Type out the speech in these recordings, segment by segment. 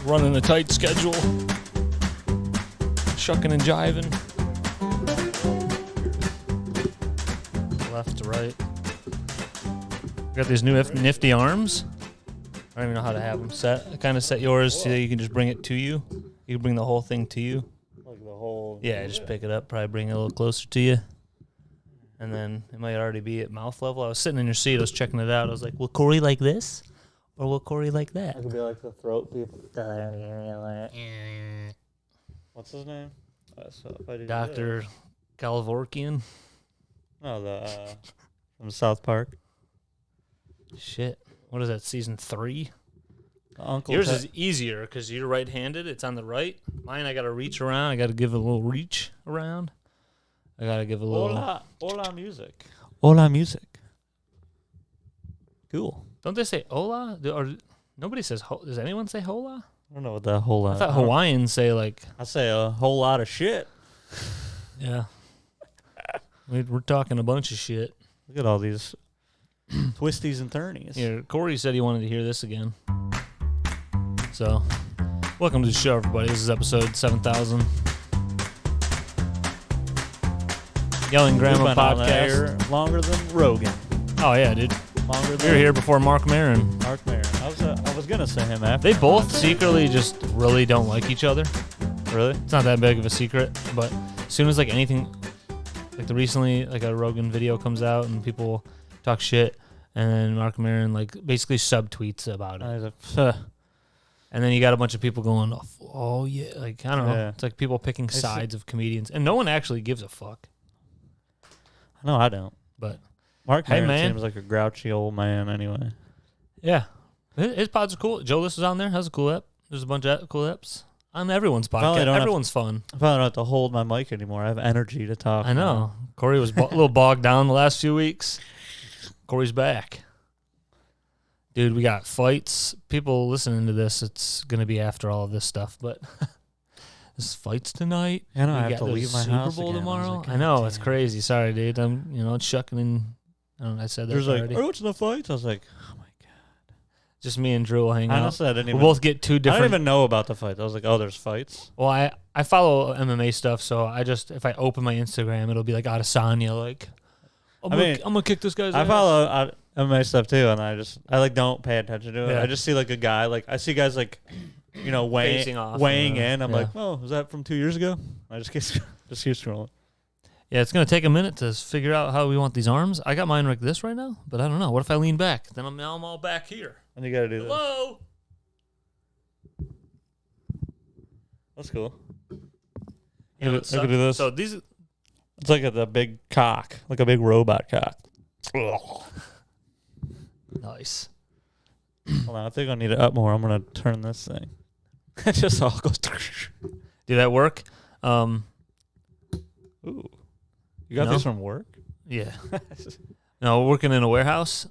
running a tight schedule. Shucking and jiving. Left to right. Got these new nifty arms. I don't even know how to have them set. I kind of set yours so that you can just bring it to you. You can bring the whole thing to you. Like the whole... Yeah, just pick it up. Probably bring it a little closer to you. And then it might already be at mouth level. I was sitting in your seat. I was checking it out. I was like, will Corey like this? Or will Corey like that? It could be like the throat people. What's his name? Dr. Galvorkian. No, from South Park. Shit. What is that, season 3? Uncle Yours is easier because you're right-handed. It's on the right. Mine, I got to reach around. I got to give it a little reach around. I got to give a little... Hola music. Hola music. Cool. Don't they say hola? Or nobody says... Does anyone say hola? I don't know what that hola... I thought Hawaiians say like... I say a whole lot of shit. Yeah. We're talking a bunch of shit. Look at all these twisties and turnies. Yeah, Corey said he wanted to hear this again. So, welcome to the show, everybody. This is episode 7000. Yelling Grandma podcast. Longer than Rogan. Oh yeah, dude. Longer than We were here before Mark Maron. Mark Maron. I was gonna say him after. They both secretly just really don't like each other. Really? It's not that big of a secret, but as soon as like anything, like recently like a Rogan video comes out and people talk shit, and then Mark Maron like basically subtweets about it. And then you got a bunch of people going, oh yeah, like, I don't know. Yeah. It's like people picking sides of comedians. And no one actually gives a fuck. No, I don't. But Mark hey, Maron man. seems like a grouchy old man anyway. Yeah. His pods are cool. Joe List is on there. Has a cool ep. There's a bunch of cool eps. On everyone's podcast. Everyone's fun. I probably don't have to hold my mic anymore. I have energy to talk. I know. Corey was a little bogged down the last few weeks. Corey's back. Dude, we got fights. People listening to this, it's going to be after all of this stuff, but there's fights tonight. I know I have to leave my house Super Bowl again. tomorrow. Like, I know, it's crazy. Sorry, dude. I'm, shucking in. I don't know, I said that There's already. like, are you watching the fights? I was like, oh my God. Just me and Drew will hang out. Honestly, I didn't even. We'll both get two I different. didn't even know about the fights. I was like, oh, there's fights. Well, I follow MMA stuff, so if I open my Instagram, it'll be like Adesanya, like, I'm gonna kick this guy's ass. I follow MMA stuff too, and I like don't pay attention to it. Yeah. I just see like a guy, like I see guys like, Facing off, weighing in. I'm yeah. like, oh, was that from 2 years ago? I just keep scrolling. Yeah, it's going to take a minute to figure out how we want these arms. I got mine like this right now, but I don't know. What if I lean back? Then I'm all back here. And you got to do this. Hello? That's cool. You know, Look at this. So these... It's like a big cock, like a big robot cock. Nice. Hold on, I think I need it up more. I'm going to turn this thing. It just all goes... Did that work? Ooh. You got No? these from work? Yeah. No, working in a warehouse.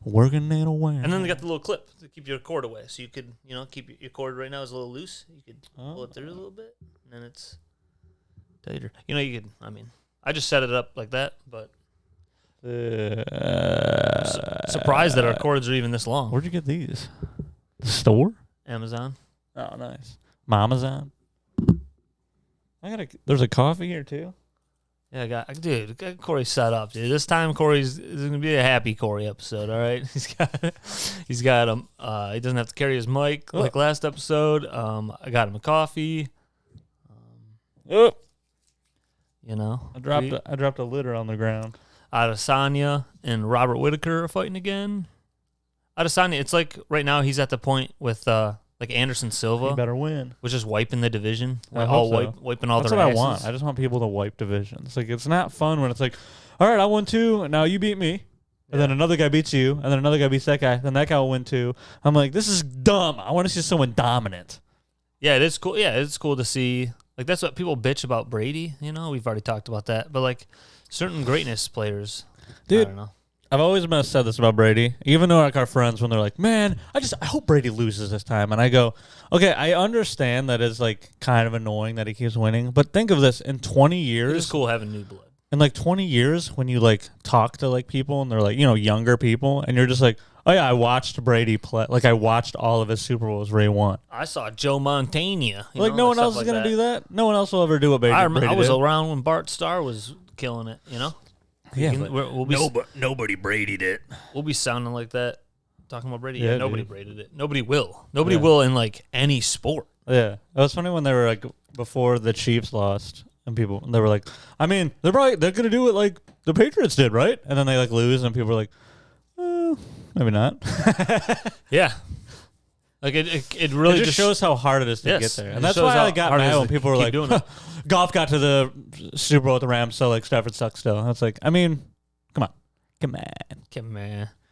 Working in a warehouse. And then they got the little clip to keep your cord away. So you could, keep your cord right now is a little loose. You could pull it through a little bit, and then it's tighter. I just set it up like that, but surprised that our cords are even this long. Where'd you get these? The store? Amazon. Oh, nice. Mamazon. There's a coffee here too. Yeah, got Corey set up, dude. This time Corey's gonna be a happy Corey episode. All right, he's got him. He doesn't have to carry his mic like last episode. I got him a coffee. I I dropped a litter on the ground. Adesanya and Robert Whittaker are fighting again. Adesanya, it's like right now he's at the point with like Anderson Silva. He better win. Which is wiping the division. I hope so. Wiping all That's their what asses. I want. I just want people to wipe divisions. Like, it's not fun when it's like, all right, I won 2, and now you beat me. And then another guy beats you, and then another guy beats that guy, then that guy will win 2. I'm like, this is dumb. I want to see someone dominant. Yeah, it is cool. Yeah, it's cool to see. Like, that's what people bitch about Brady. We've already talked about that. But, like, certain greatness players, dude, I don't know. I've always said this about Brady, even though like our friends when they're like, man, I hope Brady loses this time. And I go, okay, I understand that it's like kind of annoying that he keeps winning, but think of this, in 20 years. It's cool having new blood. In like 20 years when you like talk to like people and they're like, younger people, and you're just like, Oh yeah, I watched Brady play. Like I watched all of his Super Bowls where he won. I saw Joe Montana. Like no one else is gonna do that. No one else will ever do what Brady. I was did. around when Bart Starr was killing it. You know. Yeah. We'll be, Nobody Brady'd it. We'll be sounding like that. Talking about Brady. Yeah, Nobody dude. braided it. Nobody will. Nobody will in like any sport. Yeah, it was funny when they were like before the Chiefs lost, and they were like, I mean, they're gonna do it like the Patriots did, right? And then they like lose, and people were like, maybe not. Yeah. Like it really just shows how hard it is to get there, and that's why I got mad when people were like, "Goff got to the Super Bowl with the Rams, so like Stafford sucks still." And it's like, I mean, come on.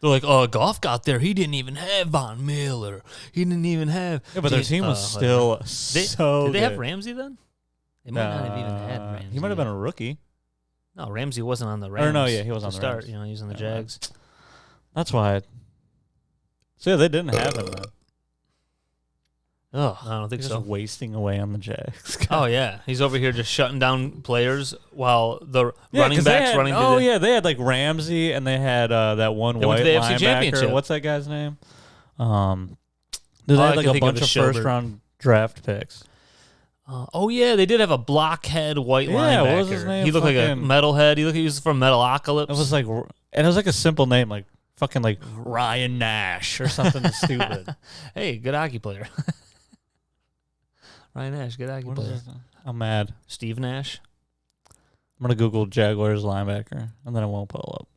They're like, oh, Goff got there. He didn't even have Von Miller. He didn't even have. Yeah, but their team was still so. Did they good. have Ramsey then? They might not have even had Ramsey. He might have been a rookie. No, Ramsey wasn't on the Rams. Or no, yeah, he was on the start. Rams. You know, he was on the Jags. That's why. So yeah, they didn't have him then. Oh, I don't think He's so. just wasting away on the Jags. Oh yeah, he's over here just shutting down players while the running backs running. They had like Ramsey and they had that one They white went to the AFC linebacker. Championship. What's that guy's name? They had like a bunch of first round draft picks. Yeah, they did have a blockhead white linebacker. What was his name? He looked like a metalhead. He was from Metalocalypse. It was like, and it was like a simple name, like fucking like Ryan Nash or something stupid. Hey, good hockey player. Ryan Nash, good hockey player. I'm mad. Steve Nash. I'm gonna Google Jaguars linebacker, and then it won't pull up.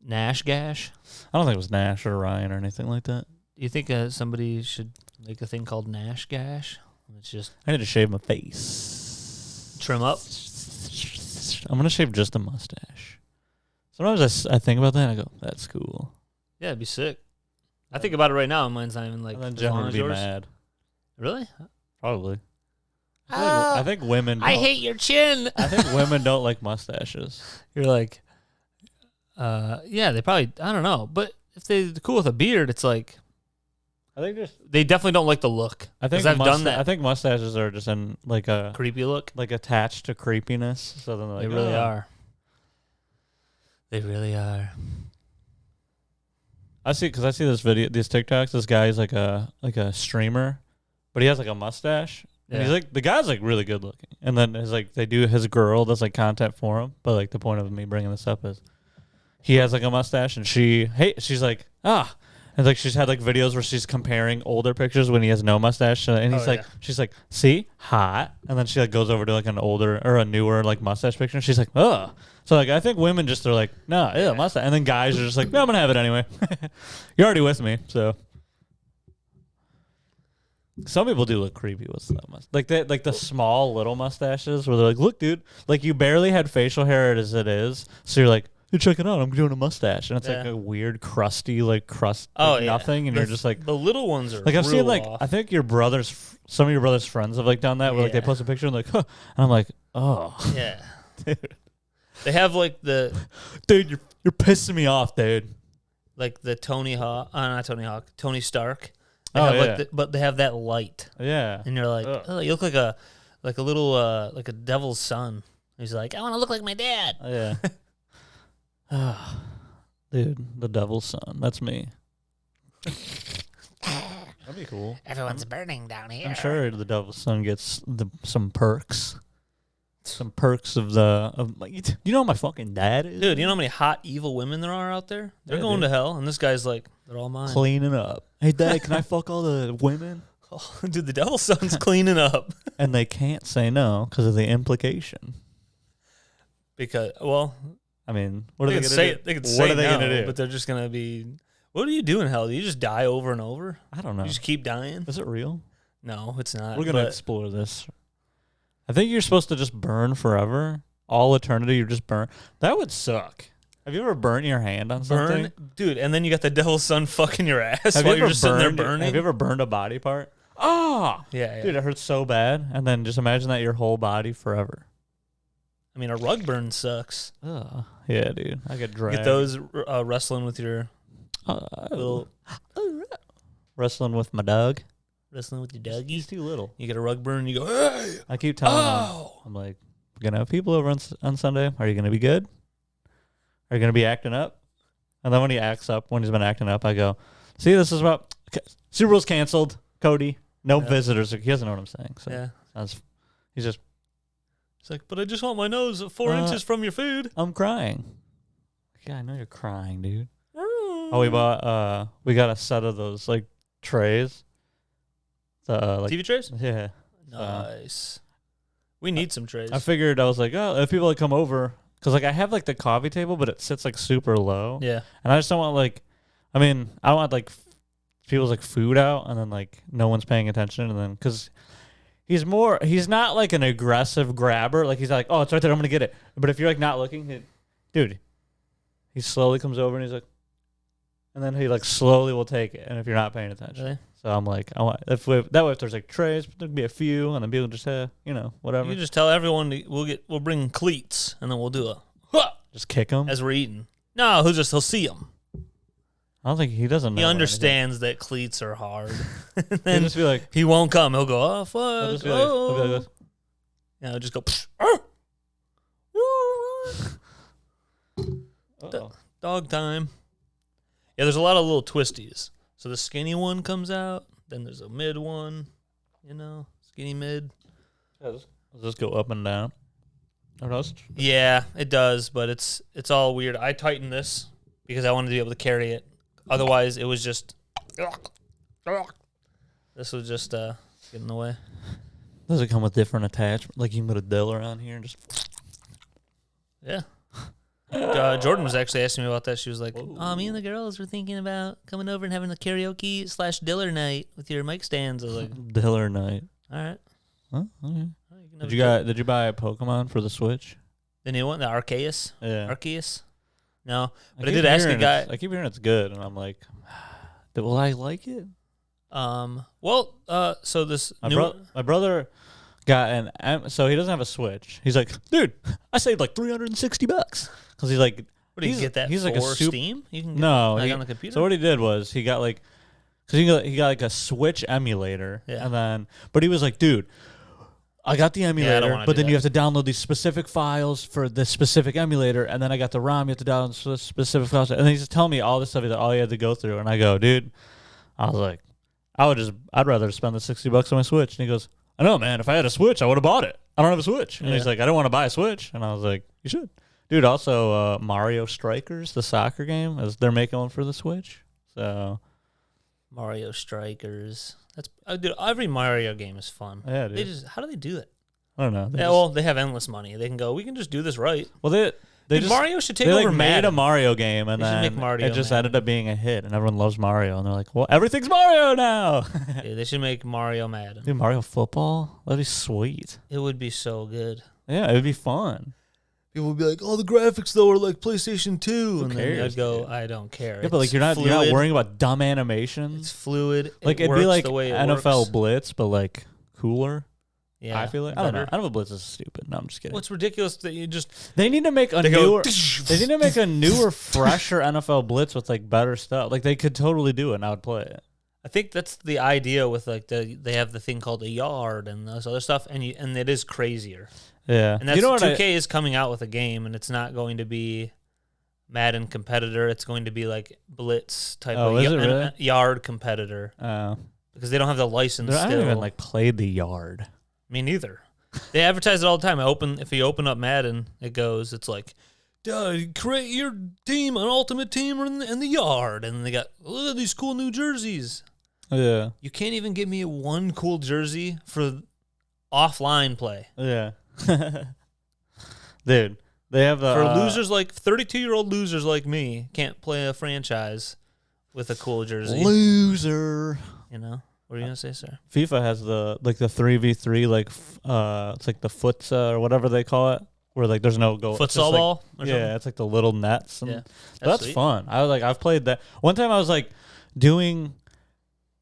Nash Gash. I don't think it was Nash or Ryan or anything like that. Do you think somebody should make a thing called Nash Gash? It's just I need to shave my face. trim up. I'm gonna shave just a mustache. Sometimes I think about that and I go, that's cool. Yeah, it'd be sick. I think about it right now, and mine's not even like. And then as Jen long would as be yours. mad. Really? Probably. I think women. I hate your chin. I think women don't like mustaches. You're like, yeah, they probably. I don't know, but if they're cool with a beard, it's like. I think they definitely don't like the look. I think I've done that. I think mustaches are just in like a creepy look, like attached to creepiness. So then they really are. They really are. I see these TikToks. This guy's like a streamer, but he has like a mustache. And he's like, the guy's like really good looking. And then they do his girl does like content for him. But like the point of me bringing this up is he has like a mustache and she's like, and like she's had like videos where she's comparing older pictures when he has no mustache. And he's she's like, see, hot. And then she like goes over to like an older or a newer like mustache picture. And she's like, ugh. So like I think women just are like, no, mustache. And then guys are just like, no, I'm gonna have it anyway. You're already with me, so. Some people do look creepy with that mustache. Like the small little mustaches where they're like, look, dude, like you barely had facial hair as it is. So you're like, hey, check it out, I'm doing a mustache. And it's like a weird crusty nothing. And you're just like the little ones are like I've seen like off. I think some of your brother's friends have like done that where like they post a picture and like, huh. And I'm like, oh. Yeah. Dude. They have like the dude, you're pissing me off, dude. Like the Tony Stark. But they have that light. Yeah. And you're like, oh, you look like a little like a devil's son. He's like, I want to look like my dad. Yeah. Dude, the devil's son. That's me. That'd be cool. Everyone's burning down here. I'm sure the devil's son gets some perks. Some perks of you know what my fucking dad is? Dude, you know how many hot, evil women there are out there? They're going to hell, and this guy's like, they're all mine. Cleaning up. Hey, Dad, can I fuck all the women? Oh, dude, the devil's son's cleaning up. And they can't say no because of the implication. Because, well... I mean, what are they going to do? They could say no, but they're just going to be... What do you do in hell? Do you just die over and over? I don't know. You just keep dying? Is it real? No, it's not. We're going to explore this. I think you're supposed to just burn forever. All eternity, you just burn. That would suck. Have you ever burnt your hand on something? Dude, and then you got the devil's son fucking your ass while you're just sitting there burning? Have you ever burned a body part? Oh! Yeah. Dude, it hurts so bad. And then just imagine that your whole body forever. I mean, a rug burn sucks. Oh, yeah, dude. I get dragged. Get those wrestling with your little... Wrestling with my dog. Wrestling with your doggy. He's too little. You get a rug burn and you go, hey! I keep telling him, I'm like, we're going to have people over on Sunday. Are you going to be good? Are you going to be acting up? And then when he acts up, when he's been acting up, I go, see, this is about Super Bowl's canceled, Cody. No visitors. He doesn't know what I'm saying. So he's just. It's like, but I just want my nose 4 inches from your food. I'm crying. Yeah, I know you're crying, dude. Oh, we got a set of those like trays. Like TV trays? Yeah. Nice. We need some trays. I figured, I was like, oh, if people like come over, because like I have like the coffee table, but it sits like super low. Yeah. And I just don't want like, I don't want like people's like food out and then like no one's paying attention, and then because he's not like an aggressive grabber. Like he's not like, oh, it's right there, I'm gonna get it. But if you're like not looking, dude, he slowly comes over and he's like, and then he like slowly will take it. And if you're not paying attention, Really? so I'm like, that way if there's like trays, there'd be a few, and then people just whatever. You just tell everyone we'll bring cleats, and then we'll do just kick them as we're eating. No, he'll see them. I don't think he doesn't know. He understands that cleats are hard. And then he'll just be like, he won't come. He'll go, oh fuck. He'll just be like this. Yeah, he'll just go. Dog time. Yeah, there's a lot of little twisties. So the skinny one comes out. Then there's a mid one. Skinny mid. Does this go up and down? Or does? Yeah, it does, but it's all weird. I tightened this because I wanted to be able to carry it. Otherwise, it was just. This was just getting in the way. Does it come with different attachments? Like you can put a diller on here and just. Yeah. Jordan was actually asking me about that. She was like, "Oh, me and the girls were thinking about coming over and having a karaoke / diller night with your mic stands." I was like, "Diller night." All right. Huh? Okay. Did you buy a Pokemon for the Switch? The new one, the Arceus. Yeah. Arceus. No, but I did ask a guy. I keep hearing it's good, and I'm like, will I like it? So this my brother got so he doesn't have a Switch. He's like, dude, I saved like $360 because he's like, what do you get that? He's like Steam. You can get on the computer. So what he did was he got like, because he got like a Switch emulator, and then but he was like, dude, I got the emulator, but then you have to download these specific files for this specific emulator, and then I got the ROM. You have to download specific files, and then he's just telling me all this stuff that all you had to go through, and I go, dude, I was like, I'd rather spend the $60 on my Switch, and he goes, I know, man. If I had a Switch, I would have bought it. I don't have a Switch, and he's like, I don't want to buy a Switch, and I was like, you should, dude. Also, Mario Strikers, the soccer game, they're making one for the Switch, so Mario Strikers. Dude, every Mario game is fun. Yeah, dude. How do they do it? I don't know. They have endless money. They can go, we can just do this right. Well, Mario should take over made Madden. a Mario game, and then it just ended up being a hit, and everyone loves Mario, and they're like, well, everything's Mario now. Yeah, they should make Mario Madden. Dude, Mario football? That'd be sweet. It would be so good. Yeah, it would be fun. People would be like, "Oh, the graphics though are like PlayStation 2." Who cares, then I'd go, dude? "I don't care." Yeah, but like you're not worrying about dumb animations. It's fluid. Like it'd be like NFL Blitz, but like cooler. Yeah, I feel like I don't know. NFL Blitz is stupid. No, I'm just kidding. What's ridiculous that you just they need to make a newer, fresher NFL Blitz with like better stuff. Like they could totally do it, and I would play it. I think that's the idea with like they have the thing called a yard and this other stuff, and it is crazier. Yeah, and that's 2K is coming out with a game, and it's not going to be Madden competitor. It's going to be like Blitz type of yard competitor. Oh, because they don't have the license. I haven't even like played the yard. Me neither. They advertise it all the time. If you open up Madden, it's like, create your team, an ultimate team in the yard, and they got look at these cool new jerseys. Yeah, you can't even give me one cool jersey for offline play. Yeah. Dude, they have for losers like 32-year-old losers like me can't play a franchise with a cool jersey. Loser. What are you gonna say, sir? FIFA has the 3v3 it's like the futsa or whatever they call it, where like there's no goal. Futsal ball. Yeah, it's like the little nets. And that's sweet. fun. I've played that. One time I was like doing,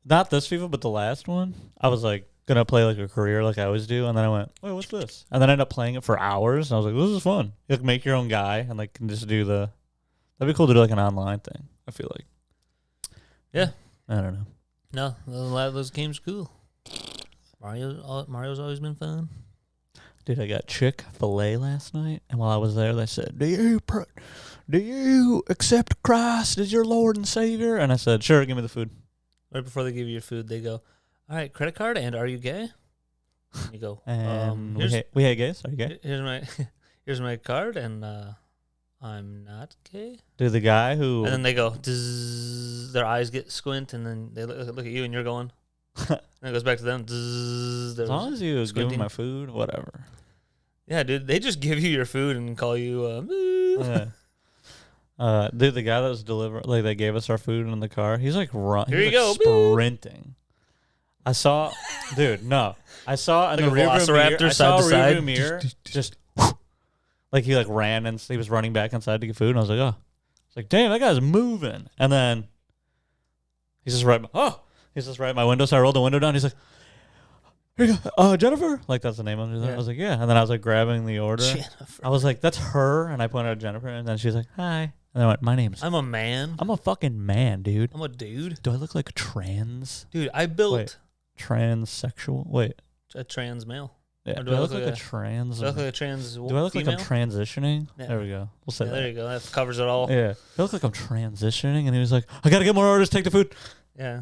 not this FIFA but the last one. I was like gonna play like a career like I always do, and then I went, wait, what's this? And then I ended up playing it for hours, and I was like, this is fun. You like make your own guy and like can just do that'd be cool to do like an online thing, I feel like. Yeah. I don't know. No, a lot of those games are cool. Mario's always been fun. Dude, I got Chick-fil-A last night, and while I was there, they said, do you accept Christ as your Lord and Savior? And I said, sure, give me the food. Right before they give you your food, they go, all right, credit card, and are you gay? And you go, And we hate gays. Are you gay? Here's my card, and I'm not gay. Dude, the guy who... And then they go, their eyes get squint, and then they look at you, and you're going. And it goes back to them. As long as you give me my food, whatever. Yeah, dude, they just give you your food and call you. Dude, the guy that was delivering, like, they gave us our food in the car. He's like Here you go, sprinting. I saw, dude, no, I saw in like the rearview mirror. I saw a side. rearview mirror, just like he like ran and he was running back inside to get food. And I was like, oh, it's like, damn, that guy's moving. And then he's just right. He's just right at my window. So I rolled the window down. He's like, here you go, Jennifer. Like that's the name of it. Yeah. I was like, yeah. And then I was like grabbing the order. Jennifer. I was like, that's her. And I pointed at Jennifer. And then she's like, hi. And I went, my name's... I'm a man. I'm a fucking man, dude. I'm a dude. Do I look like a trans? Dude, I built... Wait, transsexual? Wait. A trans male. Yeah. Do I look like a trans... Do I look like a trans Do I look female? like I'm transitioning? Yeah. There we go. We'll say that. There you go. That covers it all. Yeah. I look like I'm transitioning. And he was like, I got to get more orders. Take the food. Yeah.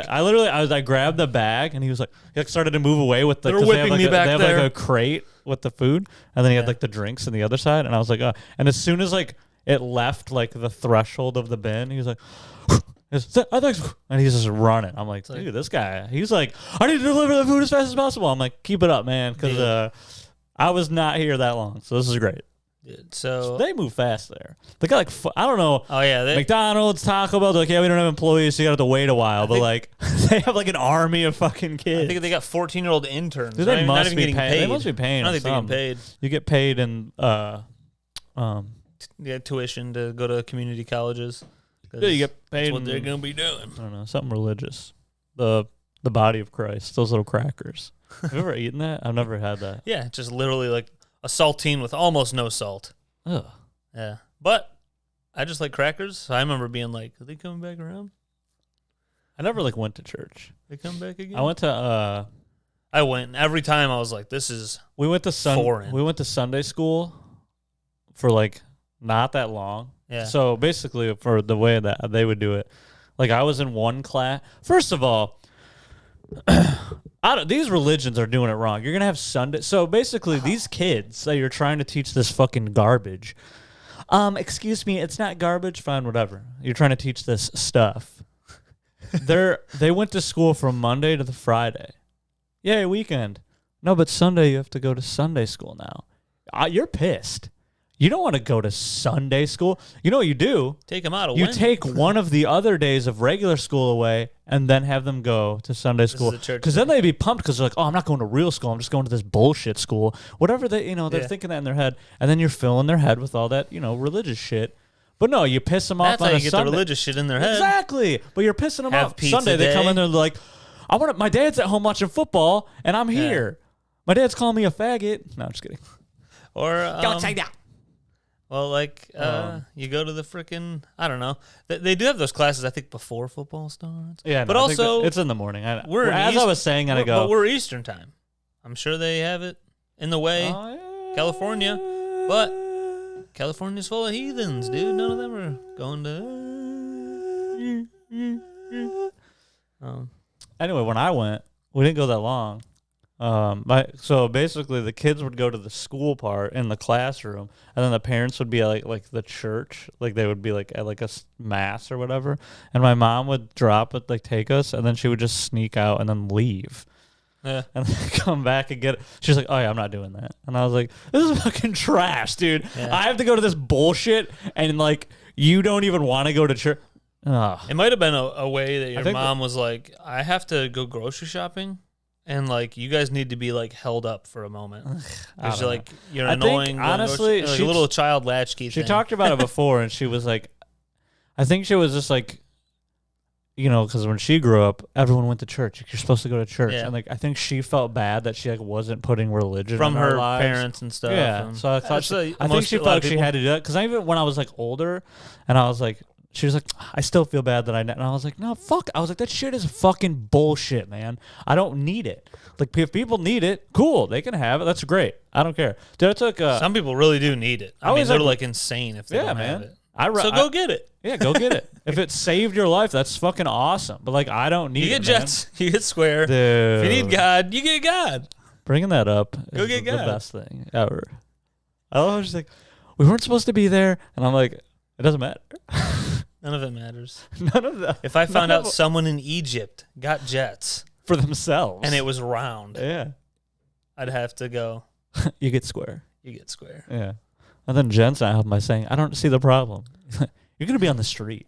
I grabbed the bag and he was like, he started to move away with the... They're whipping me back there. They have like a crate with the food. And then he had like the drinks on the other side. And I was like, oh. And as soon as like... it left like the threshold of the bin. He was like, and he's just running. I'm like, dude, this guy. He's like, I need to deliver the food as fast as possible. I'm like, keep it up, man, because I was not here that long, so this is great. Dude, so they move fast there. They got like I don't know. Oh yeah, McDonald's, Taco Bell. They're like, yeah, we don't have employees, so you got to wait a while. But like, they have like an army of fucking kids. I think they got 14-year-old interns. Dude, they must be paid. They must be paying. I don't think they're getting paid. You get paid in tuition to go to community colleges. Yeah, you get paid. That's what they're gonna be doing. I don't know, something religious. The body of Christ. Those little crackers. Have you ever eaten that? I've never had that. Yeah, just literally like a saltine with almost no salt. Ugh. Yeah, but I just like crackers. So I remember being like, "Are they coming back around?" I never like went to church. They come back again. I went to. I went and every time I was like, "This is." We went to Sunday school for like not that long. Yeah. So basically, for the way that they would do it, like I was in one class. First of all, these religions are doing it wrong. You're gonna have Sunday. So basically, these kids that you're trying to teach this fucking garbage. Excuse me, it's not garbage. Fine, whatever. You're trying to teach this stuff. They went to school from Monday to the Friday. Yay, weekend. No, but Sunday you have to go to Sunday school now. You're pissed. You don't want to go to Sunday school. You know what you do? Take them out. You take one of the other days of regular school away and then have them go to Sunday school. Because then they'd be pumped because they're like, oh, I'm not going to real school. I'm just going to this bullshit school. Whatever they're thinking that in their head. And then you're filling their head with all that, religious shit. But no, you piss them off on a Sunday. That's how you get the religious shit in their head. Exactly. But you're pissing them off. Sunday, they come in there like, my dad's at home watching football and I'm here. My dad's calling me a faggot. No, I'm just kidding. Or don't say that. Well, like, you go to the frickin', I don't know. They do have those classes, I think, before football starts. Yeah, but also, it's in the morning. I was saying, I go. But we're Eastern time. I'm sure they have it in the way, California. But California's full of heathens, dude. None of them are going to. Anyway, when I went, we didn't go that long. So basically the kids would go to the school part in the classroom, and then the parents would be at like the church, like they would be like at like a mass or whatever, and my mom would drop it, like take us, and then she would just sneak out and then leave. Yeah. And then come back and get it. She's like, oh yeah, I'm not doing that. And I was like, this is fucking trash, dude. Yeah. I have to go to this bullshit, and like you don't even want to go to church. Ugh. It might have been a way that your mom was like, I have to go grocery shopping. And like you guys need to be like held up for a moment because you're annoying. Honestly, like a little child latchkey. She talked about it before, and she was like, I think she was just like, because when she grew up, everyone went to church. You're supposed to go to church, and like I think she felt bad that she like wasn't putting religion from in her lives. parents and stuff. Yeah, so I thought I think she felt like she had to do that because even when I was like older, and I was like she was like, I still feel bad that and I was like, no, fuck. I was like, that shit is fucking bullshit, man. I don't need it. Like, if people need it, cool. They can have it. That's great. I don't care. Dude, I took some people really do need it. I mean, they're like insane if they don't have it. So go get it. Yeah, go get it. If it saved your life, that's fucking awesome. But like, I don't need it. You get Jets. You get Square. Dude. If you need God, you get God. Bringing that up go is get the God. best thing ever. I was just like, we weren't supposed to be there, and I'm like, it doesn't matter. None of it matters. None of that. If I found out someone in Egypt got jets for themselves and it was round, yeah, I'd have to go. You get Square. You get Square. Yeah. And then Jensen helped by saying, I don't see the problem. You're going to be on the street.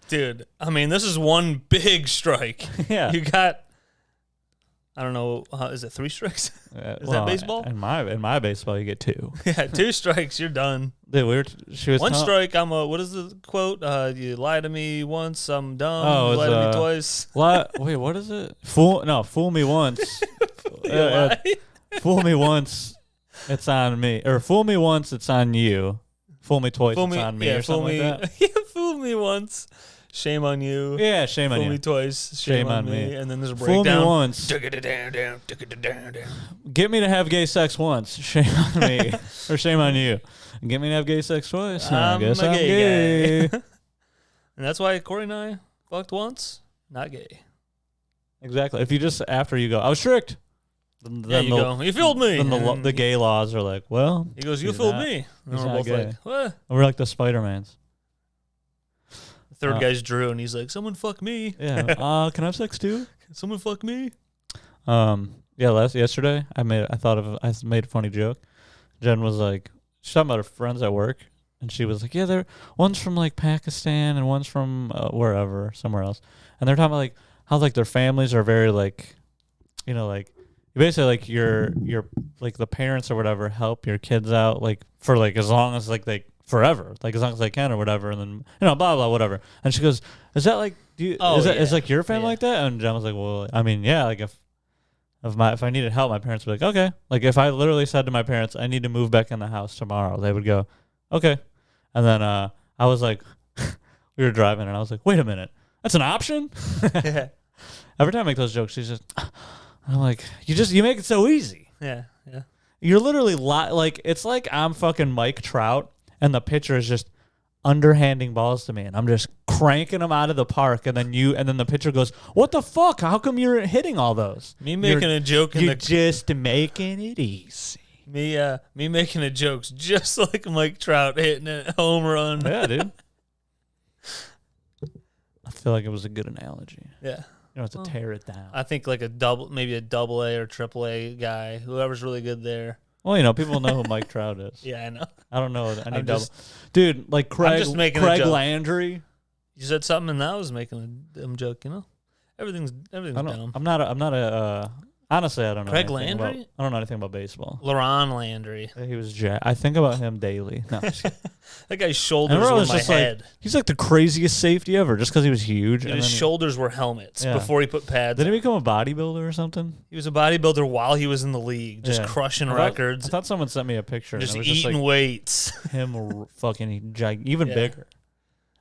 Dude, I mean, this is one big strike. Yeah. You got, I don't know, is it 3 strikes? Is that baseball? In my baseball, you get 2. Yeah, 2 strikes, you're done. Dude, she was one strike, what is the quote? You lie to me once, I'm dumb. Oh, you lie to me twice. Wait, what is it? Fool me once. Fool me once, it's on me. Or fool me once, it's on you. Fool me twice, it's on me. Yeah, or something like that. Yeah, fool me once, shame on you. Yeah, shame on you. Fool me twice, shame on me. And then there's a Fool breakdown. me once. Get me to have gay sex once, shame on me. Or shame on you. Get me to have gay sex twice, I guess I'm gay. And that's why Corey and I fucked once, not gay. Exactly. If you just, after you go, I was tricked. Then you go, you fooled me. Then the gay laws are like, well. He goes, you fooled me. And we're both gay. like, what? We're like the Spider-Mans. The third guy's Drew, and he's like, someone fuck me. Yeah. Can I have sex too? Can someone fuck me? Yeah, yesterday, I made a funny joke. Jen was like, she's talking about her friends at work, and she was like, yeah, one's from like Pakistan and one's from wherever, somewhere else. And they're talking about like how like their families are very like, you know, like, basically like your like the parents or whatever help your kids out like for like as long as like they forever, like as long as they can or whatever, and then you know blah blah whatever. And she goes, is that like is like your family like that? And Jen was like, well, I mean, yeah, like if I needed help, my parents would be like, okay. Like if I literally said to my parents, I need to move back in the house tomorrow, they would go, okay. And then I was like, we were driving and I was like, wait a minute, that's an option? Every time I make those jokes, she's just I'm like, you make it so easy. Yeah. You're literally like, it's like I'm fucking Mike Trout, and the pitcher is just underhanding balls to me, and I'm just cranking them out of the park, and then the pitcher goes, "What the fuck? How come you're hitting all those?" Me making a joke you're just making it easy. Me making a joke's just like Mike Trout hitting a home run. Yeah, dude. I feel like it was a good analogy. Yeah. You don't have to tear it down. I think like maybe a double A or triple A guy, whoever's really good there. Well, you know, people know who Mike Trout is. Yeah, I know. I don't know any double. Dude, like Craig Landry. You said something and I was making a dumb joke, you know? Everything's dumb. I'm not a honestly, I don't know. Craig Landry? I don't know anything about baseball. Laron Landry. He was jacked. I think about him daily. No, that guy's shoulders were my head. He's like the craziest safety ever just because he was huge. And his shoulders were helmets before he put pads. Did he become a bodybuilder or something? He was a bodybuilder while he was in the league, just crushing records. I thought someone sent me a picture. Just eating weights. Him fucking even bigger.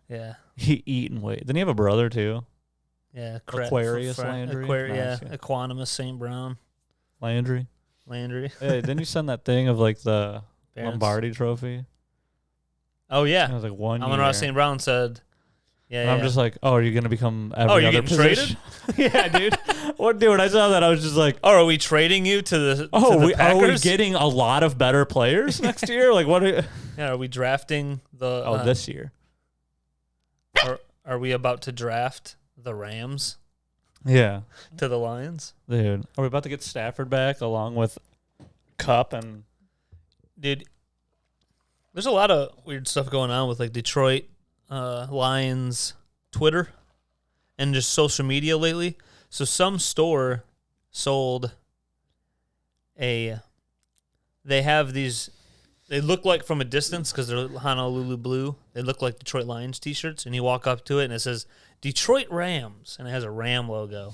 Yeah. He eating weight. Didn't he have a brother too? Yeah, Aquarius Landry. Equanimous St. Brown. Landry. Hey, didn't you send that thing of like the Lombardi trophy? Oh yeah. It was like 1 year. Amon-Ra St. Brown said, yeah. I'm just like, oh, are you gonna become every other position? Traded? Yeah, dude. What, dude? When I saw that, I was just like, oh, are we trading you to the? Oh, to the Packers? Are we getting a lot of better players next year? Like, what? Are we drafting the? This year. Are we about to draft the Rams? Yeah. To the Lions? Dude. Are we about to get Stafford back along with Cup and... Dude, there's a lot of weird stuff going on with like Detroit Lions Twitter and just social media lately. So some store sold they have these... They look like from a distance because they're Honolulu blue. They look like Detroit Lions T-shirts, and you walk up to it and it says Detroit Rams, and it has a Ram logo.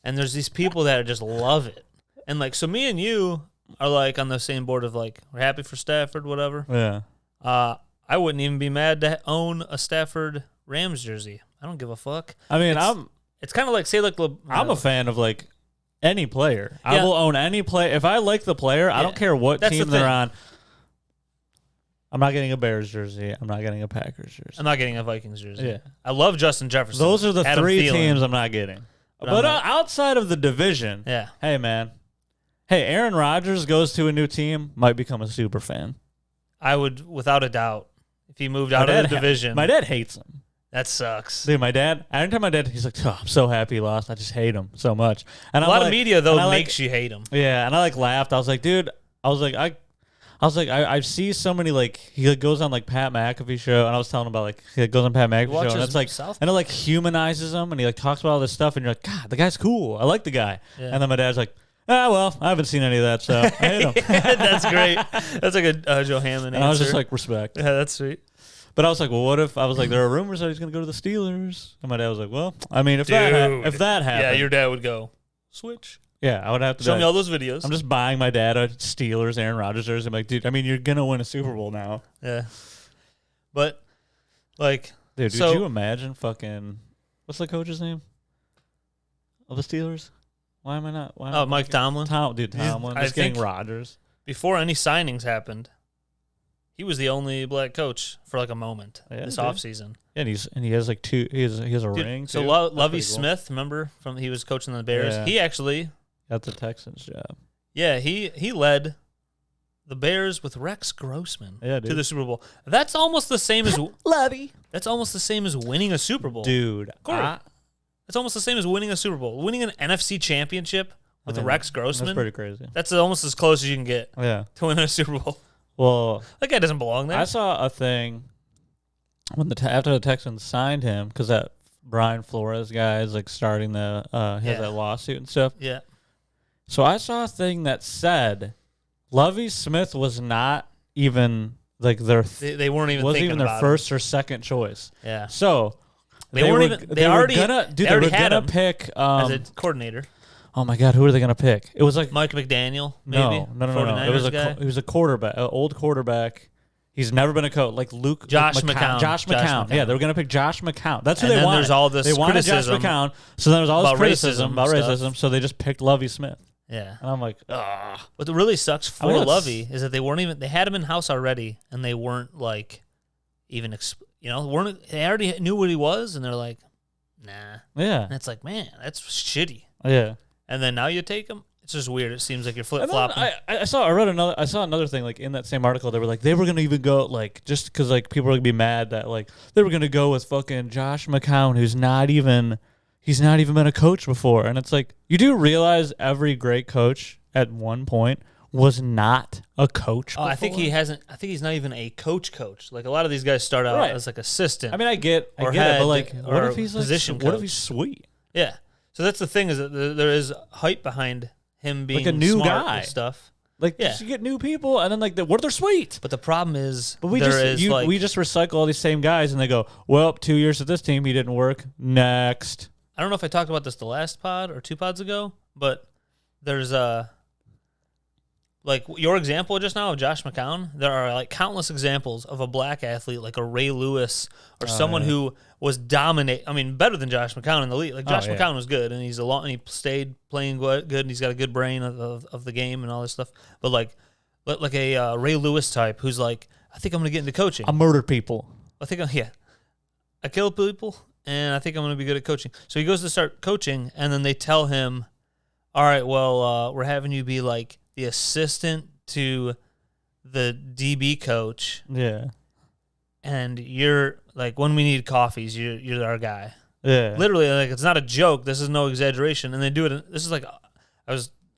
And there's these people that just love it, and like so, me and you are like on the same board of like we're happy for Stafford, whatever. Yeah. I wouldn't even be mad to own a Stafford Rams jersey. I don't give a fuck. I mean, it's kind of like, say, like, I'm a fan of like any player. Yeah. I will own any player if I like the player. I don't care what team they're on. I'm not getting a Bears jersey. I'm not getting a Packers jersey. I'm not getting a Vikings jersey. Yeah. I love Justin Jefferson. Those are the three teams I'm not getting. But outside of the division, hey, man. Hey, Aaron Rodgers goes to a new team, might become a super fan. I would, without a doubt, if he moved out of the division. My dad hates him. That sucks. Dude, anytime my dad, he's like, oh, I'm so happy he lost. I just hate him so much. And a lot of media, though, makes you hate him. Yeah, and I like laughed. I was like, dude, I see so many, like, he goes on like Pat McAfee show, and I was telling him about like he goes on Pat McAfee show, and it's like, and it like humanizes him, and he like talks about all this stuff, and you're like, God, the guy's cool. I like the guy. Yeah. And then my dad's like, well, I haven't seen any of that, so I hate him. That's great. That's like a Joe Hammond answer. And I was just like, respect. Yeah, that's sweet. But I was like, well, what if I was like, there are rumors that he's gonna go to the Steelers, and my dad was like, well, I mean, if that happened, yeah, your dad would go switch. Yeah, I would have to show me all those videos. I'm just buying my dad a Steelers, Aaron Rodgers jersey. I'm like, dude, I mean, you're gonna win a Super Bowl now. Yeah, but like, dude, could you imagine fucking what's the coach's name of the Steelers? Why am I not? Mike Tomlin. Tomlin. Just getting Rodgers before any signings happened. He was the only black coach for like a moment this offseason. Yeah, and he has like two. He has a ring. So Lovie Smith, remember he was coaching the Bears. Yeah. He actually got the Texans job. Yeah, he led the Bears with Rex Grossman to the Super Bowl. That's almost the same as Lovie. That's almost the same as winning a Super Bowl, dude. It's almost the same as winning a Super Bowl. Winning an NFC championship with Rex Grossman. That's pretty crazy. That's almost as close as you can get to winning a Super Bowl. Well, that guy doesn't belong there. I saw a thing when after the Texans signed him, because that Brian Flores guy is like starting the he has that lawsuit and stuff. Yeah. So I saw a thing that said Lovie Smith was not even like they weren't even wasn't even their about first or second choice. Yeah. So they were gonna pick as a coordinator. Oh my God, who are they gonna pick? It was like Mike McDaniel, maybe. No. It was a quarterback, an old quarterback. He's never been a coach, like Josh McCown. Josh McCown. Yeah, they were gonna pick Josh McCown. That's who they wanted. There's all this they wanted Josh criticism McCown. So then there's all this criticism about stuff. racism. So they just picked Lovie Smith. Yeah, and I'm like, ugh. What really sucks for Lovie is that they had him in house already, and they weren't like even they already knew what he was, and they're like, nah. Yeah, and it's like, man, that's shitty. Yeah. And then now you take them. It's just weird. It seems like you're flip flopping. I saw another thing like in that same article. They were like they were gonna even go like just because like people were gonna be mad that like they were gonna go with fucking Josh McCown, he's not even been a coach before. And it's like you do realize every great coach at one point was not a coach. Oh, I think he's not even a coach. Like a lot of these guys start out as like assistant. I mean, I get it, but like what if he's like what if he's sweet? Yeah. So that's the thing is that there is hype behind him being like a new smart guy and stuff. Like you get new people, and then like they're sweet. But the problem is, we just recycle all these same guys, and they go, well, 2 years at this team, he didn't work. Next. I don't know if I talked about this the last pod or 2 pods ago, but there's like your example just now of Josh McCown. There are like countless examples of a black athlete like a Ray Lewis or someone who was better than Josh McCown in the league. Like Josh McCown was good, and he stayed playing good, and he's got a good brain of the game and all this stuff. But like a Ray Lewis type who's like, I think I'm gonna get into coaching. I murdered people. I kill people, and I think I'm gonna be good at coaching. So he goes to start coaching, and then they tell him, all right, well, we're having you be like the assistant to the DB coach. Yeah. And you're like, when we need coffees, you're our guy. Yeah. Literally, like, it's not a joke. This is no exaggeration. And they do it. This is like,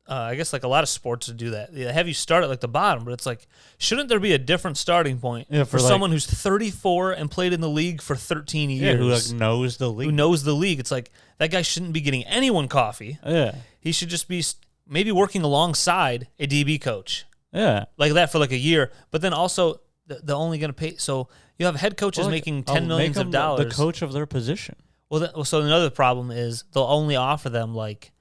I guess like a lot of sports would do that. They have you start at like the bottom, but it's like, shouldn't there be a different starting point for someone who's 34 and played in the league for 13 years? Yeah, who like knows the league. Who knows the league. It's like, that guy shouldn't be getting anyone coffee. Yeah. He should just be maybe working alongside a DB coach. Yeah. Like that for like a year. But then also, they're only going to pay. So you have head coaches making $10 million of dollars. The coach of their position. Well, so another problem is they'll only offer them like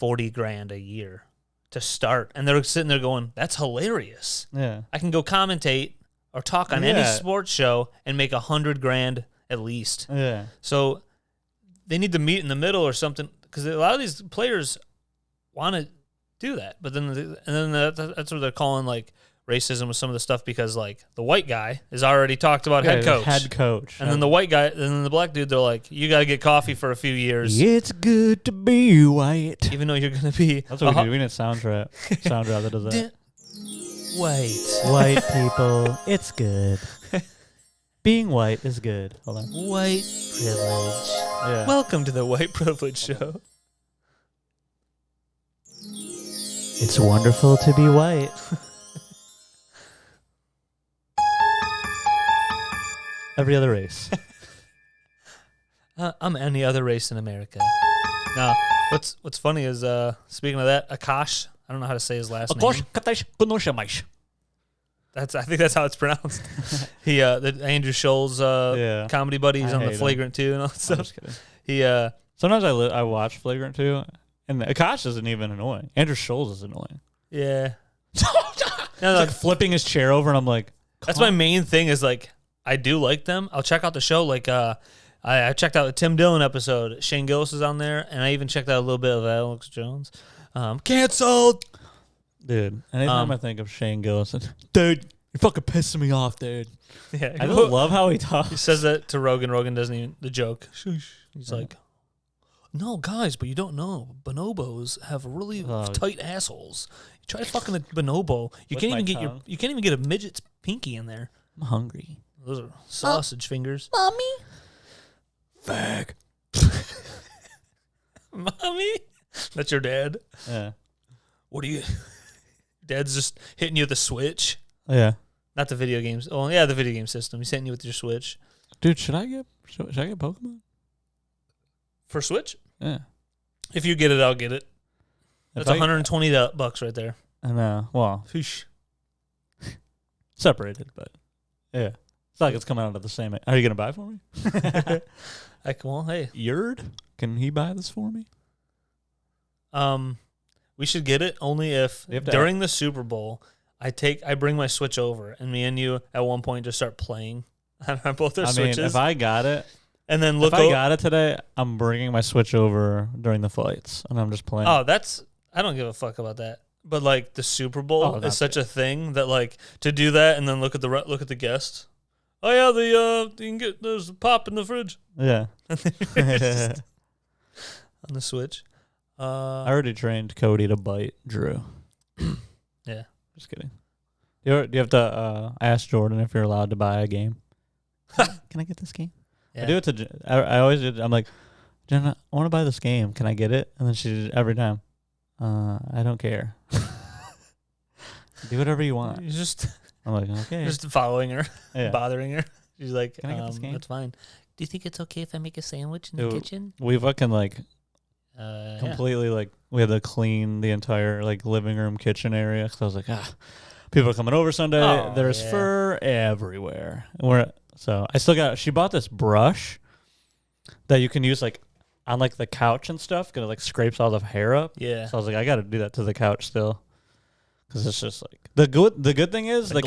$40,000 a year to start. And they're sitting there going, that's hilarious. Yeah. I can go commentate or talk on any sports show and make $100,000 at least. Yeah. So they need to meet in the middle or something, because a lot of these players want to do that, but then that's what they're calling like racism with some of the stuff, because like the white guy is already talked about head coach, and then the white guy, and then the black dude, they're like, you got to get coffee for a few years. It's good to be white, even though you're gonna be. That's what we need. We need a soundtrack that does that. White people, it's good. Being white is good. Hold on. White privilege. Yeah. Welcome to the White Privilege Show. It's wonderful to be white. Every other race. I'm any other race in America. Now, what's funny is, speaking of that, Akash, I don't know how to say his last name. I think that's how it's pronounced. He, the Andrew Scholl's comedy buddy, he's on the Flagrant 2 and all that stuff. I'm just kidding. He, sometimes I watch Flagrant 2, and Akash isn't even annoying. Andrew Scholl's is annoying. Yeah. He's like flipping his chair over, and I'm like, that's my main thing is like, I do like them. I'll check out the show. Like, I checked out the Tim Dillon episode. Shane Gillis is on there, and I even checked out a little bit of Alex Jones. Canceled. Dude, anytime I think of Shane Gillis, dude, you're fucking pissing me off, dude. Yeah, I don't love how he talks. He says that to Rogan. Rogan doesn't even, the joke. He's like, no, guys, but you don't know. Bonobos have really tight assholes. You try fucking a bonobo. You can't even get a midget's pinky in there. I'm hungry. Those are sausage fingers. Mommy? Fag. Mommy? That's your dad? Yeah. What are you... Dad's just hitting you with a Switch? Yeah. Not the video games. Oh, yeah, the video game system. He's hitting you with your Switch. Dude, should I get Pokemon? For Switch? Yeah. If you get it, I'll get it. That's $120 right there. I know. Well, Whoosh. separated, but yeah. It's like it's coming out of the same... Are you going to buy it for me? Well, hey. Yerd? Can he buy this for me? We should get it only if during the Super Bowl I bring my Switch over, and me and you at one point just start playing on both our Switches. Mean, if I got it, and then if I got it today, I'm bringing my Switch over during the flights, and I'm just playing. Oh, I don't give a fuck about that. But like the Super Bowl is such a thing that like to do that and then look at the guests. Oh yeah, you can get there's a pop in the fridge. Yeah, on the Switch. I already trained Cody to bite Drew. Yeah. Just kidding. Do you have to ask Jordan if you're allowed to buy a game? Can I get this game? Yeah. I do it to. I always do. I'm like, Jenna, I want to buy this game. Can I get it? And then she every time. I don't care. Do whatever you want. You're just. I'm like, okay. Just following her, bothering her. She's like, can I get this game? That's fine. Do you think it's okay if I make a sandwich in the kitchen? We fucking like. Completely like we had to clean the entire like living room kitchen area because I was like people are coming over Sunday. There's fur everywhere. So I still got. She bought this brush that you can use like on like the couch and stuff because it like scrapes all the hair up. Yeah. So I was like, I got to do that to the couch still because it's just like the good thing is the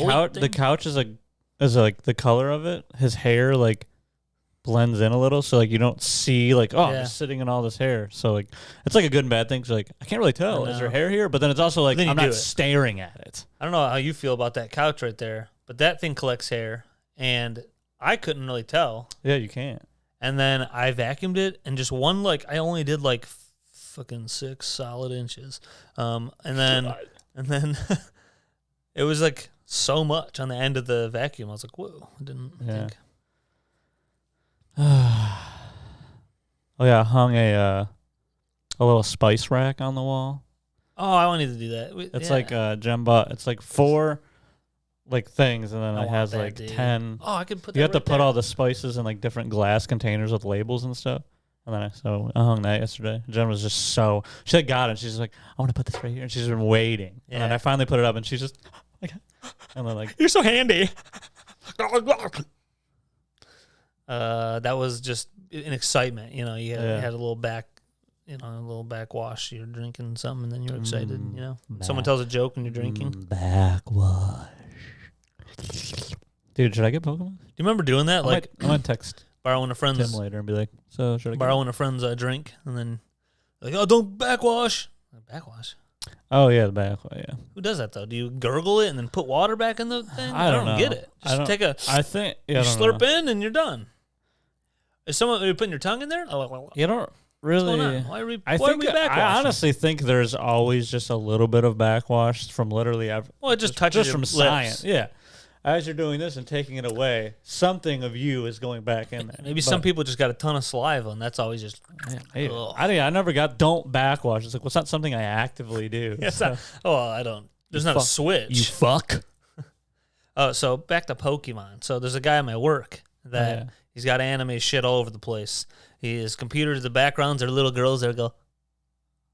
couch is like the color of it. His hair like blends in a little, so like you don't see like I'm just sitting in all this hair. So like it's like a good and bad thing. So like I can't really tell is there hair here, but then it's also like I'm not staring at it. I don't know how you feel about that couch right there, but that thing collects hair, and I couldn't really tell. Yeah, you can't. And then I vacuumed it, and just one I only did like fucking 6 solid inches, and then it was like so much on the end of the vacuum. I was like, whoa, I didn't think. Oh yeah, I hung a little spice rack on the wall. Oh, I wanted to do that. It's like Jem bought. It's like 4 like things, and then it has like 10. Oh, I could put. You have to put all the spices in like different glass containers with labels and stuff. And then I hung that yesterday. Jen was just she like got it. She's like, I want to put this right here, and she's been waiting. Yeah. And then I finally put it up, and she's just like, and then like, you're so handy. That was just an excitement, you had a little backwash. You're drinking something, and then you're excited, Someone tells a joke when you're drinking. Backwash. Dude, should I get Pokemon? Do you remember doing that? I might text borrowing a Tim friend's later and be like, so should I borrowing a friend's drink, and then like, oh, don't backwash. Backwash. Oh yeah, the back way. Yeah. Who does that though? Do you gurgle it and then put water back in the thing? I don't know. Get it. Just take a. I think you slurp in and you're done. Is someone are you putting your tongue in there? You don't really. Why are we? I honestly think there's always just a little bit of backwash from literally every. Well, it just touches just from lips. science. Yeah. As you're doing this and taking it away, something of you is going back in there. Maybe some people just got a ton of saliva, and that's always just. Yeah, I never got don't backwash. It's like, well, it's not something I actively do. Yeah, so. I don't. There's not a switch. You fuck. Oh, so back to Pokemon. So there's a guy at my work that he's got anime shit all over the place. His computer, the backgrounds are little girls that go.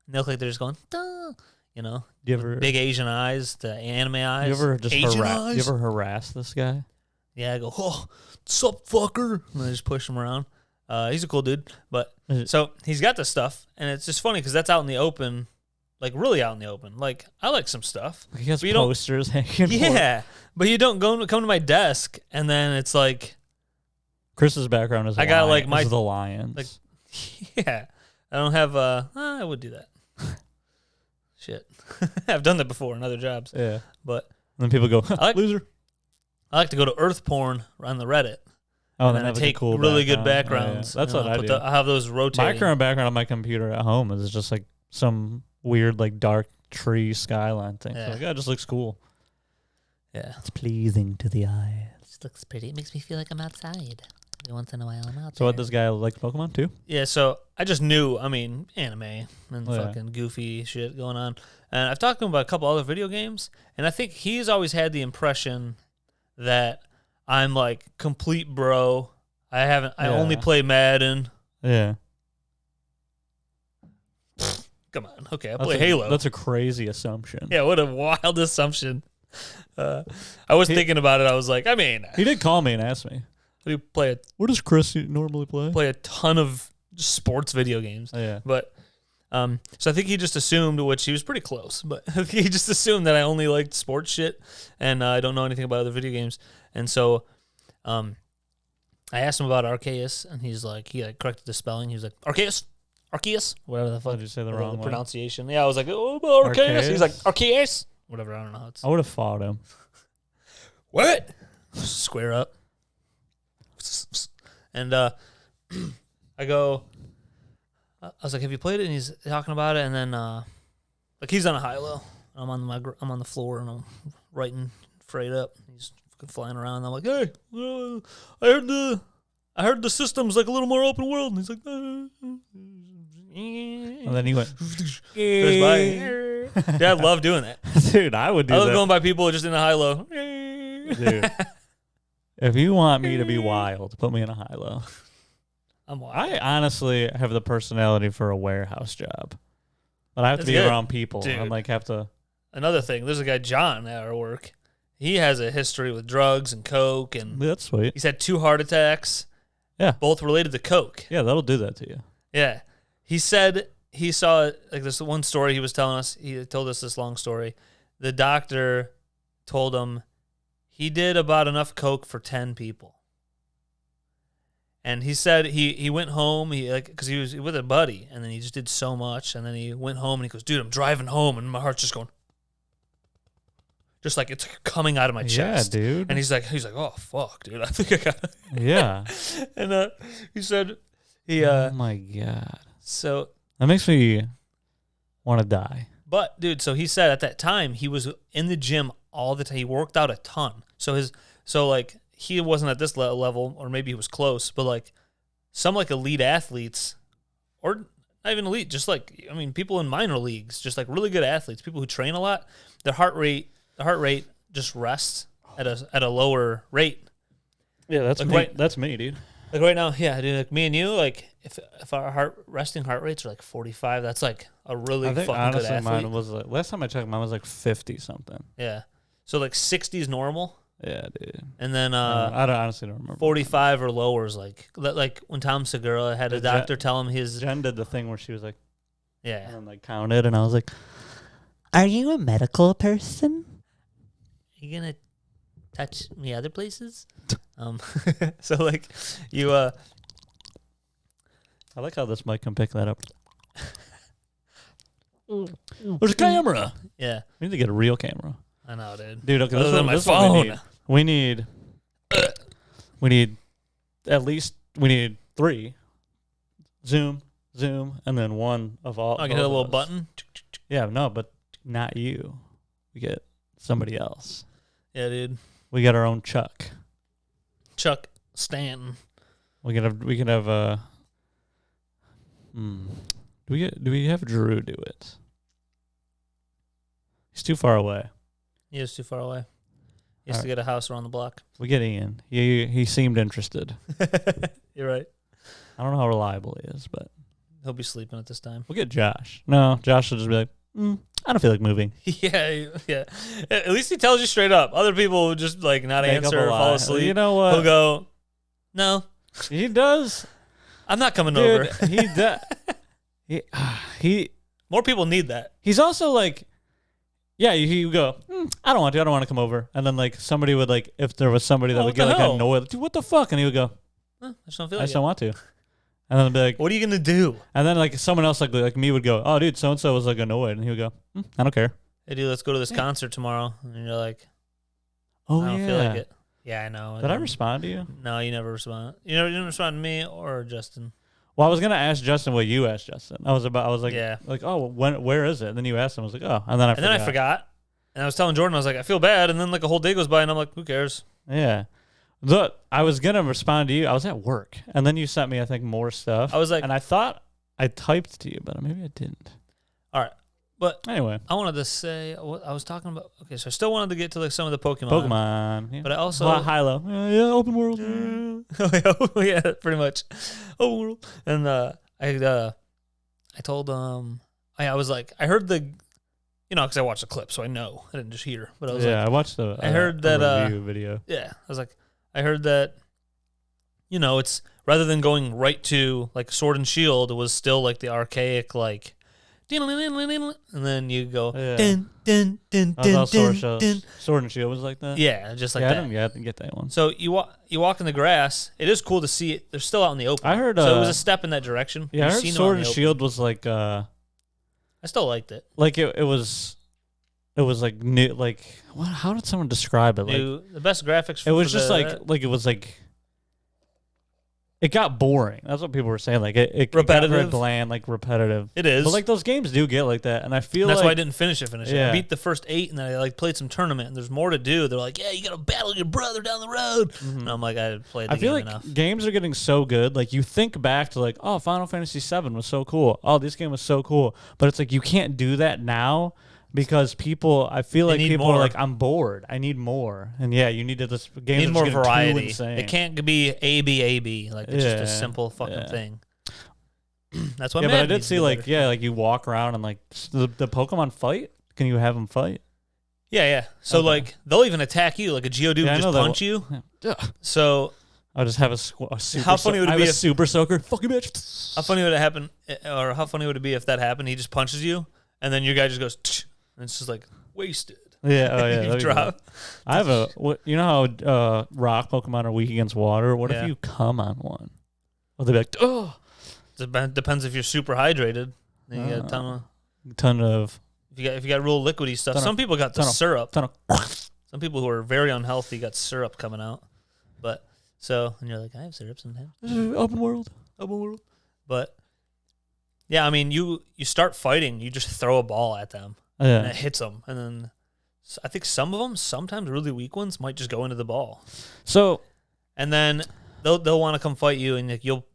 And they look like they're just going. Duh. You know, big Asian eyes, the anime eyes. You ever just eyes? You ever harass this guy? Yeah, I go, oh, sup, fucker, and I just push him around. He's a cool dude, but so he's got this stuff, and it's just funny because that's out in the open, like really out in the open. Like I like some stuff. He has posters hanging. Yeah, but you don't come to my desk, and then it's like Chris's background is. I got like the Lions. Like, yeah, I don't have. I would do that. Shit. I've done that before in other jobs. Yeah. But and then people go, loser. I like to go to Earth Porn on the Reddit. Oh, and then I take cool really good backgrounds. Yeah. That's what I do. I have those rotating. My current background on my computer at home is just like some weird, like dark tree skyline thing. Yeah. So like, it just looks cool. Yeah. It's pleasing to the eye. It just looks pretty. It makes me feel like I'm outside. Once in a while, I'm out. So, what this guy likes Pokemon too? Yeah. So I just knew. I mean, anime and fucking goofy shit going on. And I've talked to him about a couple other video games, and I think he's always had the impression that I'm like complete bro. I only play Madden. Yeah. Come on. Okay, I play Halo. That's a crazy assumption. Yeah, what a wild assumption. I was thinking about it. I was like, I mean, he did call me and ask me. We play what does Chris normally play? Play a ton of sports video games. Oh, yeah. But so I think he just assumed, which he was pretty close, but he just assumed that I only liked sports shit and I don't know anything about other video games. And so I asked him about Arceus, and he corrected the spelling. He was like, Arceus, whatever the fuck. Did you say the wrong pronunciation? Yeah, I was like, oh, Arceus. He's like, Arceus, whatever. I don't know how it's. I would have fought him. What? Square up. And I go, I was like, have you played it? And he's talking about it, and then like he's on a high low. I'm on the floor, and I'm writing Freight up. He's flying around. And I'm like, hey, I heard the system's like a little more open world. And he's like, and then he went. Dude, I love doing that. Dude, I would do that. I love going by people just in a high low. Dude. If you want me to be wild, put me in a high-low. I'm wild. I honestly have the personality for a warehouse job. But I have to be around people. Dude. I like have to. Another thing, there's a guy, John, at our work. He has a history with drugs and coke. And that's sweet. He's had 2 heart attacks. Yeah. Both related to coke. Yeah, that'll do that to you. Yeah. He said he saw, like this one story he was telling us. He told us this long story. The doctor told him, he did about enough coke for 10 people. And he said he went home, because he was with a buddy, and then he just did so much, and then he went home, and he goes, dude, I'm driving home, and my heart's just going, just like it's coming out of my chest. Yeah, dude. And he's like, oh, fuck, dude, I think I got it. Yeah. And he said, oh, my God. So. That makes me want to die. But, dude, so he said at that time, he was in the gym all the time. He worked out a ton. So he wasn't at this level, or maybe he was close, but like some like elite athletes, or not even elite, just like, I mean, people in minor leagues, just like really good athletes, people who train a lot, the heart rate just rests at a lower rate. Yeah, that's like me. That's me, dude. Like right now, yeah, dude, like me and you, like if our resting heart rates are like 45, that's like a really fucking good athlete. Mine was like, last time I checked, mine was like 50 something. Yeah. So like 60 is normal. Yeah, dude. And then I honestly don't remember. 45 or lower is like when Tom Segura had a doctor tell him his. Jen did the thing where she was like, yeah, and then like counted, and I was like, "Are you a medical person? You gonna touch me other places. So like you I like how this mic can pick that up. There's a camera. Yeah, We need to get a real camera. I know, dude. Dude, okay, Other than my this is what phone. we need 3. Zoom, and then one of all. I can hit a little those. button. Yeah, no, but not you. We get somebody else. Yeah, dude. We got our own Chuck. Chuck Stanton. We can have do we have Drew do it? He's too far away. He is too far away. He has to get a house around the block. We get Ian. He seemed interested. You're right. I don't know how reliable he is, but He'll be sleeping at this time. we'll get Josh. No, Josh will just be like, I don't feel like moving. Yeah. At least he tells you straight up. Other people will just like not Make up answer a or lie. fall asleep. You know what? He'll go, no, He does. I'm not coming Dude, over. he does. More people need that. He's also like, yeah, he would go, I don't want to come over. And then like somebody would like, if there was somebody that Oh, would what get the like hell? annoyed, dude, what the fuck? And he would go, I just don't feel I like just it. don't want to. And then I'd be like, What are you gonna do? and then like someone else like me would go, oh dude, so and so was like annoyed, and he would go, I don't care. Hey, dude, let's go to this concert tomorrow. And you're like, Oh I don't yeah. feel like it. Yeah, I know. Did I respond to you? No, you never respond. You didn't respond to me or Justin. Well, I was gonna ask Justin what you asked Justin. I was like, Yeah. oh, where is it? And then you asked him. I was like, oh, and then I forgot. And I was telling Jordan, I was like, I feel bad. And then like a whole day goes by, and I'm like, who cares? Yeah. Look, I was gonna respond to you. I was at work, and then you sent me, I think, more stuff. I was like, and I thought I typed to you, but maybe I didn't. all right. But Anyway, I wanted to say what I was talking about. Okay, so I still wanted to get to like some of the Pokemon. Pokemon. Yeah. But I also high low. Yeah, open world. yeah, pretty much. Oh, world. And I told I was like, I heard the, because I watched the clip, so I know I didn't just hear. But I was I watched the. I heard that review video. Yeah, I was like, I heard that. It's rather than going right to like Sword and Shield, it was still like the archaic like. And then you go Yeah. dun, dun, dun, I thought dun, dun. Sword and Shield was like that. Yeah, just like yeah, that. I didn't get that one. So you walk in the grass. It is cool to see it. They're still out in the open. I heard. So it was a step in that direction. Yeah, I You've heard seen them Sword out in and the open. Shield was like. I still liked it. Like it was like new. Like what? How did someone describe it? Like The best graphics. it was for just it was like. It got boring. That's what people were saying. Like it got Repetitive? very bland, like repetitive. It is. But like those games do get like that, and I feel That's like why I didn't finish it. Yeah. I beat the first 8, and then I like played some tournament, and there's more to do. They're like, yeah, you gotta battle your brother down the road. And I'm like, I played the I feel game like enough. games are getting so good. Like you think back to like, oh, Final Fantasy VII was so cool. Oh, this game was so cool. But it's like you can't do that now because people. I feel They like need people more. are like, I'm bored. I need more. And yeah, you need to. This games Need are more just getting variety. Too insane. It can't be A-B. Like it's just Yeah, a simple fucking yeah. thing. That's what. Yeah, but I Madden did needs to see do like better. like you walk around and like the Pokemon fight. Can you have them fight? Yeah. So Okay. like they'll even attack you. Like a Geodude Yeah, I will know just that punch you. Yeah. So I'll just have a super. How funny would it I be have a if- super soaker? Fuck you, bitch. how funny would it happen, or how funny would it be if that happened? He just punches you, and then your guy just goes, "Tch," and it's just like wasted. Yeah, oh yeah. You that'd be drop. cool. I have a. You know how rock Pokemon are weak against water? What Yeah. if you come on one? Well, they'd be like, oh, Depends if you're super hydrated. Then you got a ton of. If you got real liquidy stuff. Ton of- Some people got the ton of- syrup. ton of. Some people who are very unhealthy got syrup coming out. But and you're like, I have syrup sometimes. Open world. But yeah, I mean, you start fighting, you just throw a ball at them and Yeah. it hits them, and then I think some of them, sometimes really weak ones, might just go into the ball, So and then they'll want to come fight you, and like, you'll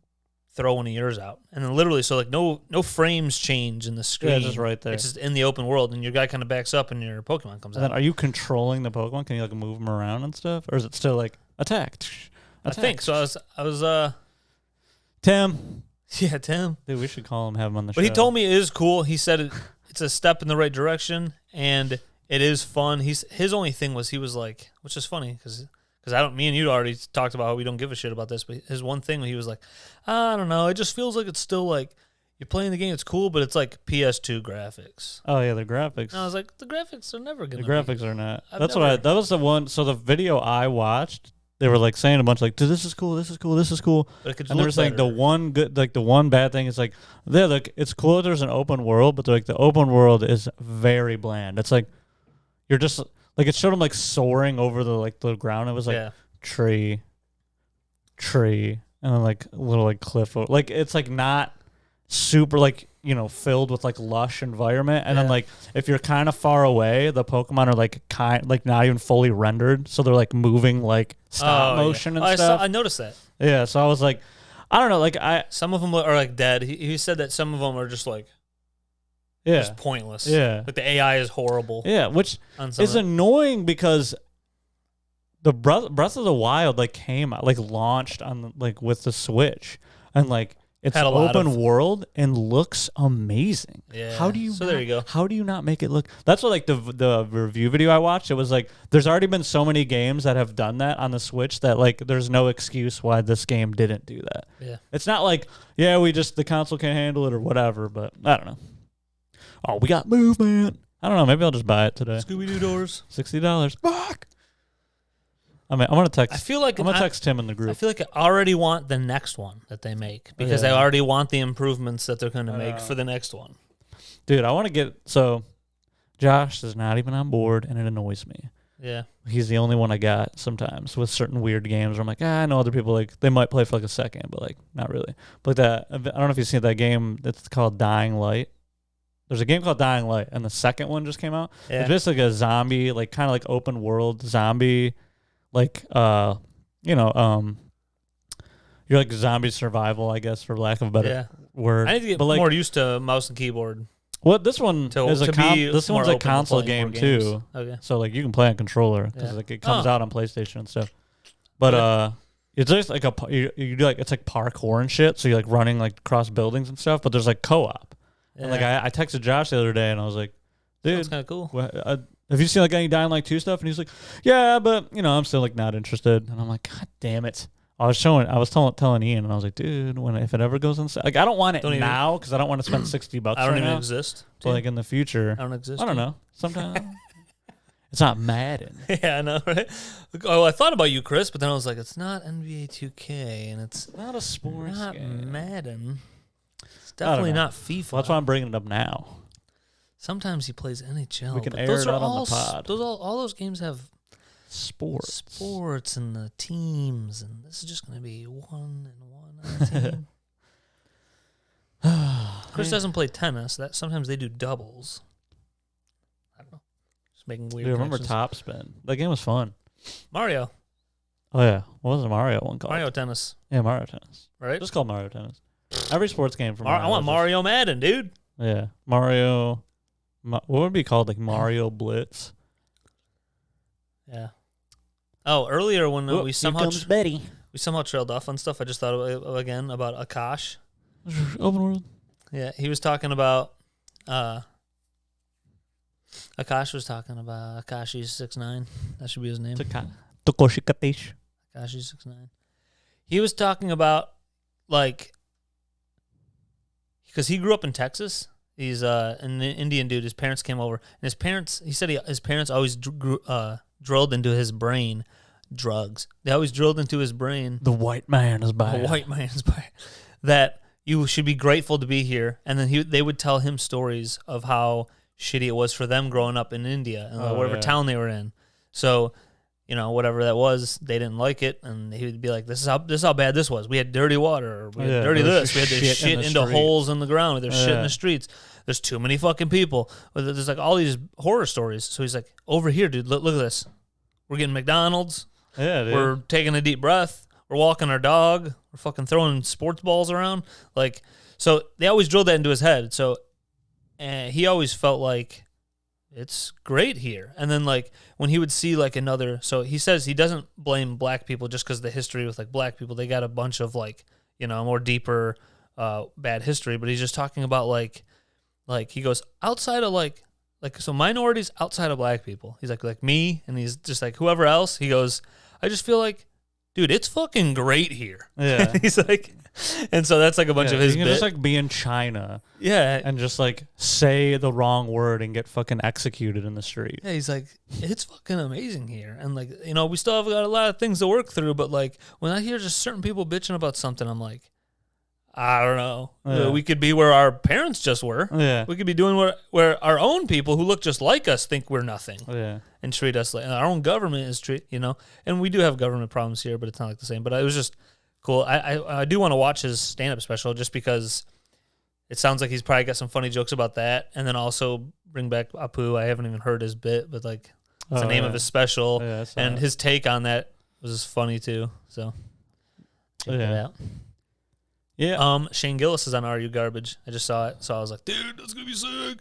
throw one of yours out, and then literally, so like no frames change in the screen, yeah, just right there. it's just in the open world, and your guy kind of backs up, and your Pokemon comes And then out. are you controlling the Pokemon? Can you like move them around and stuff, or is it still like attack? I think so. I was Tim. yeah, Tim. Dude, we should call him. Have him on the show. But he told me it is cool. He said it's a step in the right direction, and it is fun. His only thing was he was like, which is funny because me and you already talked about how we don't give a shit about this. But his one thing he was like, I don't know. It just feels like it's still like, you're playing the game, it's cool, but it's like PS2 graphics. Oh yeah, the graphics. And I was like, the graphics are never gonna. The graphics are not. I've That was the one. So the video I watched, they were like saying a bunch like, dude, this is cool, this is cool, this is cool. But it could And look they're saying better. the one good, like the one bad thing is like, they're like, it's cool that there's an open world, but like the open world is very bland. It's like, you're just like, it showed them like soaring over the ground. It was like tree, and then like a little like cliff. Like it's like not super like, you know, filled with like lush environment. And then like if you're kind of far away, the Pokemon are like not even fully rendered, so they're like moving like stop motion and stuff. I noticed that. Yeah, so I was like, I don't know, like some of them are like dead. He said that some of them are just like just pointless. Yeah, like the AI is horrible. Yeah, which is annoying because the Breath of the Wild like came out, like launched on like with the Switch, and like it's open world and looks amazing. Yeah. How do you? So there you go. How do you not make it look? That's what like the review video I watched. It was like there's already been so many games that have done that on the Switch that like there's no excuse why this game didn't do that. Yeah. It's not like the console can't handle it or whatever. But I don't know. Oh, we got movement. I don't know. Maybe I'll just buy it today. Scooby-Doo doors. $60. Fuck. I mean, I'm gonna text. I feel like I'm gonna text him in the group. I feel like I already want the next one that they make because I already want the improvements that they're going to make for the next one. Dude, I want to get Josh is not even on board, and it annoys me. Yeah, he's the only one I got sometimes with certain weird games where I'm like, I know other people like they might play for like a second, but like not really. But that I don't know if you've seen that game. It's called Dying Light. There's a game called Dying Light, and the second one just came out. Yeah. It's just like a zombie, like kind of like open world zombie. Like, you're like zombie survival, I guess, for lack of a better word. I need to get more used to mouse and keyboard. Well, this one is this one's a console game too. Okay. So like you can play on controller because like it comes out on PlayStation and stuff. But it's just like you do like it's like parkour and shit. So you're like running like across buildings and stuff. But there's like co-op. Yeah. And like I texted Josh the other day and I was like, dude, that's kind of cool. Have you seen like any Dying Light 2 stuff? And he's like, yeah, but you know, I'm still like not interested. And I'm like, God damn it. I was telling Ian, and I was like, dude, if it ever goes inside, like I don't want it now because I don't want to spend $60. I don't even exist. But like in the future, I don't exist. I don't know. Sometimes it's not Madden. Yeah, I know, right? Oh, I thought about you, Chris, but then I was like, it's not NBA 2K, and it's not a sports game. Madden. It's definitely not FIFA. Well, that's why I'm bringing it up now. Sometimes he plays NHL. We can air it out on the pod. All those games have sports and the teams, and this is just going to be one on a team. Chris doesn't play tennis. That sometimes they do doubles. I don't know. Just making weird. Do you remember Topspin? That game was fun. Mario. Oh yeah, what was the Mario one called? Mario Tennis. Yeah, Mario Tennis. Right. Just called Mario Tennis. Every sports game from I want Mario Madden, dude. Yeah, Mario. What would it be called? Like Mario Blitz. Yeah. Oh, earlier when we somehow trailed off on stuff, I just thought again about Akash. Open world. Yeah, he was talking about. Akash was talking about Akashi 6ix9ine. That should be his name. Tokoshi Katesh. Akashi 6ix9ine. He was talking about like because he grew up in Texas. He's an Indian dude. His parents came over, and his parents. He said his parents always drilled into his brain drugs. They always drilled into his brain. The white man is by. The white man is by. That you should be grateful to be here, and then they would tell him stories of how shitty it was for them growing up in India and whatever town they were in. So, you know, whatever that was, they didn't like it, and he would be like, "This is how bad this was. We had dirty water, or we had dirty this. We had this shit into holes in the ground. There's shit in the streets. There's too many fucking people. There's like all these horror stories." So he's like, "Over here, dude, look at this. We're getting McDonald's. Yeah, dude. We're taking a deep breath. We're walking our dog. We're fucking throwing sports balls around." Like, so they always drilled that into his head. So he always felt like it's great here. And then like when he would see like another, so he says he doesn't blame black people just because the history with like black people, they got a bunch of like, you know, more deeper bad history. But he's just talking about like he goes outside of like so minorities outside of black people. He's like me, and he's just like whoever else. He goes, I just feel like dude, it's fucking great here. Yeah. He's like, and so that's like a bunch of his You can bit. just like be in China Yeah. and just like say the wrong word and get fucking executed in the street. Yeah, he's like, it's fucking amazing here. And like, you know, we still have got a lot of things to work through, but like when I hear just certain people bitching about something, I'm like, I don't know. Yeah. We could be where our parents just were. Yeah. We could be doing where our own people who look just like us think we're nothing Yeah. and treat us like our own government is you know, and we do have government problems here, but it's not like the same. But it was just cool. I do want to watch his stand-up special just because it sounds like he's probably got some funny jokes about that, and then also bring back Apu. I haven't even heard his bit, but like it's the name of his special, and his take on that was funny too. So check that out. Yeah. Shane Gillis is on Are You Garbage. I just saw it, so I was like, dude, that's gonna be sick.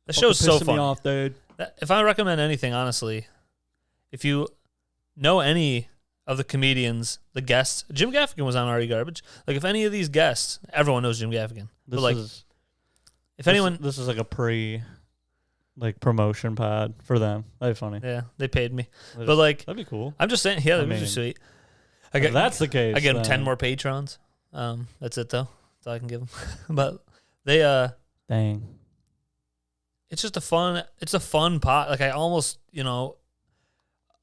The show's so funny. Me off, dude. If I recommend anything, honestly, if you know any of the comedians, the guests, Jim Gaffigan was on Are You Garbage. Like, if any of these guests, everyone knows Jim Gaffigan. But like, if anyone, this is like a promotion pod for them. That'd be funny. Yeah, they paid me, but like, that'd be cool. I'm just saying, yeah, that'd be sweet. If that's the case, I get them 10 more patrons. That's it though. That's all I can give them. But they dang. It's just a fun pot. Like I almost, you know,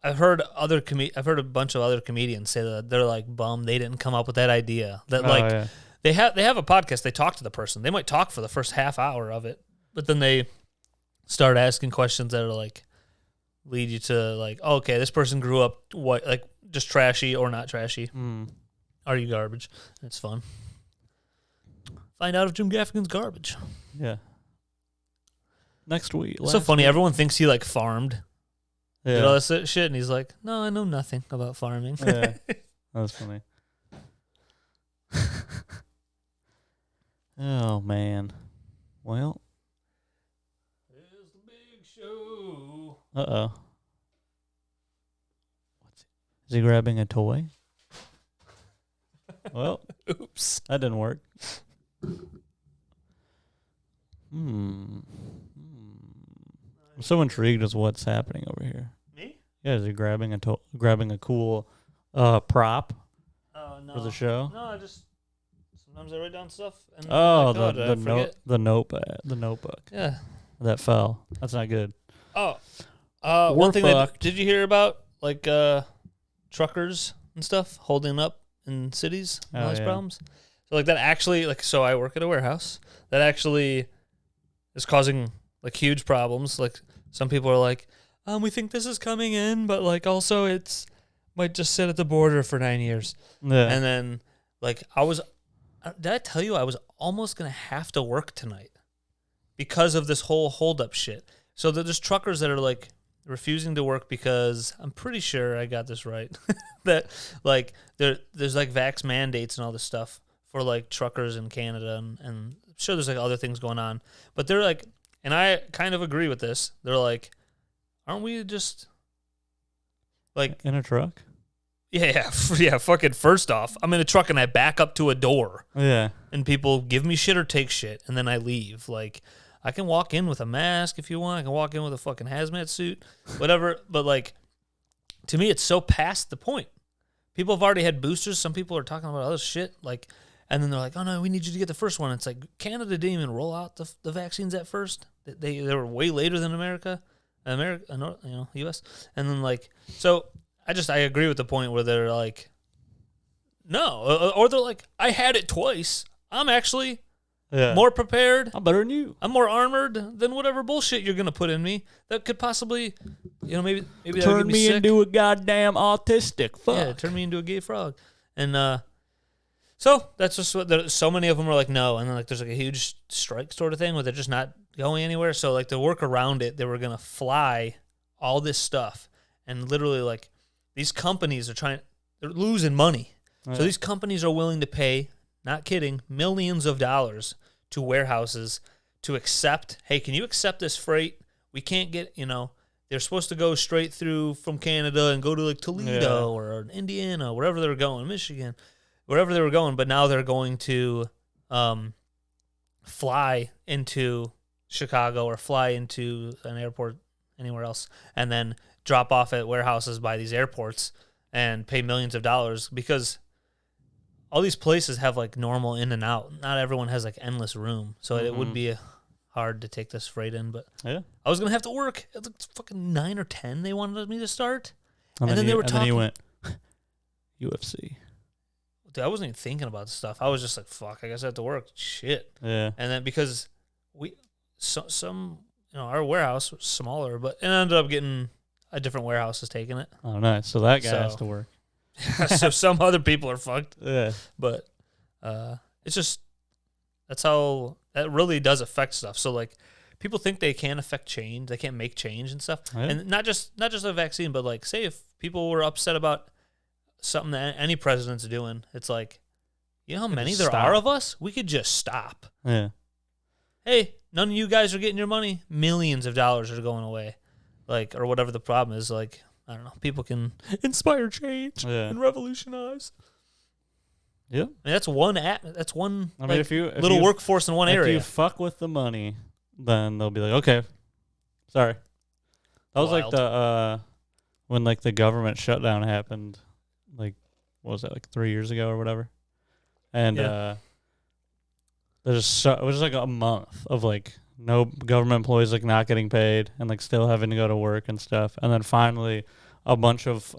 I've heard a bunch of other comedians say that they're like bummed they didn't come up with that idea. That they have a podcast, they talk to the person. They might talk for the first half hour of it, but then they start asking questions that are like lead you to like, oh, okay, this person grew up what, like just trashy or not trashy. Are you garbage? It's fun. Find out if Jim Gaffigan's garbage. Yeah. Next week. It's so funny. Everyone thinks he like farmed. Yeah. Did all this shit, and he's like, no, I know nothing about farming. Yeah. That's funny. Oh, man. Well. It's the big show. Uh-oh. Is he grabbing a toy? Well. Oops. That didn't work. I'm so intrigued as what's happening over here. Me? Yeah, is he grabbing a cool prop for the show? No, sometimes I write down stuff. And the notebook. Yeah, that fell. That's not good. Oh, one thing did you hear about like truckers and stuff holding up in cities and all these problems? So like that actually so I work at a warehouse that actually is causing like huge problems. Like some people are like, we think this is coming in, but like also it's might just sit at the border for 9 years. Yeah. And then like did I tell you I was almost going to have to work tonight because of this whole holdup shit. So there's truckers that are like refusing to work because I'm pretty sure I got this right that like there's like vax mandates and all this stuff for like truckers in Canada and I'm sure there's like other things going on, but they're like, and I kind of agree with this. They're like, aren't we just like in a truck? Yeah. Fucking first off, I'm in a truck and I back up to a door. Yeah. And people give me shit or take shit, and then I leave. Like, I can walk in with a mask if you want. I can walk in with a fucking hazmat suit, whatever. But like, to me, it's so past the point. People have already had boosters. Some people are talking about other shit. Like, and then they're like, oh no, we need you to get the first one. It's like Canada didn't even roll out the vaccines at first. They were way later than America, U.S. And then like, so I agree with the point where they're like, no, or they're like, I had it twice. I'm actually more prepared. I'm better than you. I'm more armored than whatever bullshit you're gonna put in me that could possibly, maybe turn me into a goddamn autistic. Fuck. Yeah, turn me into a gay frog. And so that's just what. So many of them are like, no, and then like there's like a huge strike sort of thing where they're just not going anywhere. So like to work around it, they were gonna fly all this stuff, and literally like these companies they're losing money. Right. So these companies are willing to pay, not kidding, millions of dollars to warehouses to accept, hey, can you accept this freight? We can't get, they're supposed to go straight through from Canada and go to like Toledo or Indiana, wherever they're going, Michigan, wherever they were going, but now they're going to fly into Chicago or fly into an airport anywhere else and then drop off at warehouses by these airports and pay millions of dollars because all these places have like normal in and out. Not everyone has like endless room, so it would be hard to take this freight in. But I was gonna have to work at like fucking 9 or 10. They wanted me to start, and then they were talking. And then you went UFC. Dude, I wasn't even thinking about this stuff. I was just like, fuck, I guess I have to work. Shit. Yeah. And then because some our warehouse was smaller, but it ended up getting a different warehouse is taking it. Oh, nice. So that guy has to work. So some other people are fucked. Yeah. But it's just that's how that really does affect stuff. So like people think they can affect change, they can't make change and stuff. Yeah. And not just a vaccine, but like say if people were upset about something that any president's doing, it's like, you know how many there are of us? We could just stop. Yeah. Hey, none of you guys are getting your money. Millions of dollars are going away. Like, or whatever the problem is. Like, I don't know. People can inspire change and revolutionize. Yeah. I mean, that's one if you little workforce in one area. If you fuck with the money, then they'll be like, okay, sorry. That was like the when like the government shutdown happened. Like, what was that, like 3 years ago or whatever? And it was just like a month of like no government employees like not getting paid and like still having to go to work and stuff. And then finally a bunch of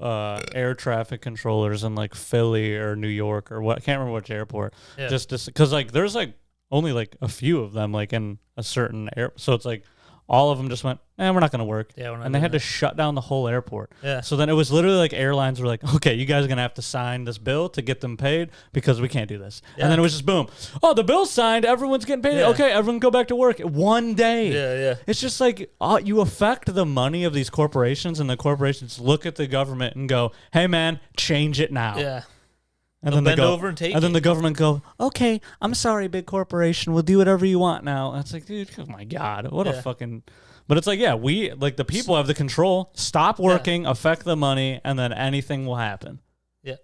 air traffic controllers in like Philly or New York or what, I can't remember which airport. Yeah. Just because like there's like only like a few of them like in a certain air. So it's like all of them just went, we're not going to work. Yeah, and they had to shut down the whole airport. Yeah. So then it was literally like airlines were like, okay, you guys are going to have to sign this bill to get them paid because we can't do this. Yeah. And then it was just boom. Oh, the bill's signed. Everyone's getting paid. Yeah. Okay, everyone go back to work. One day. Yeah. It's just like you affect the money of these corporations, and the corporations look at the government and go, hey, man, change it now. Yeah. And then bend over and take and then the government go, okay, I'm sorry, big corporation. We'll do whatever you want now. And it's like, dude, oh my God, what a fucking... But it's like, we, like the people have the control. Stop working, affect the money, and then anything will happen. Yeah.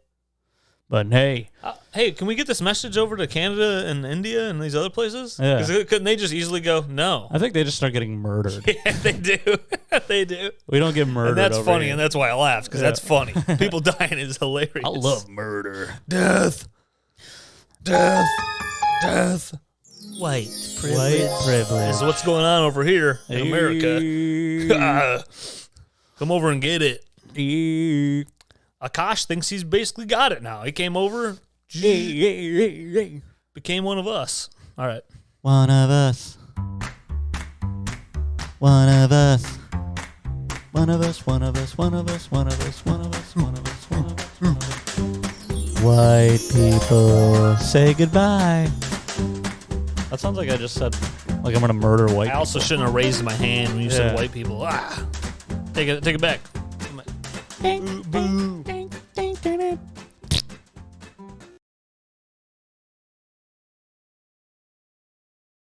But hey. Hey, can we get this message over to Canada and India and these other places? Yeah. Because couldn't they just easily go, no? I think they just start getting murdered. Yeah, they do. They do. We don't get murdered. And that's over funny, here. and that's why I laughed, because that's funny. People dying is hilarious. I love murder. Death. White privilege. This is what's going on over here in America. Come over and get it. Akash thinks he's basically got it now. He came over, became one of us. All right. One of us. One of us. One of us, one of us, one of us, one of us, one of us, one of us, one of us, one of us. White people, say goodbye. That sounds like I just said, like I'm going to murder white people. I also shouldn't have raised my hand when you said white people. Take it back.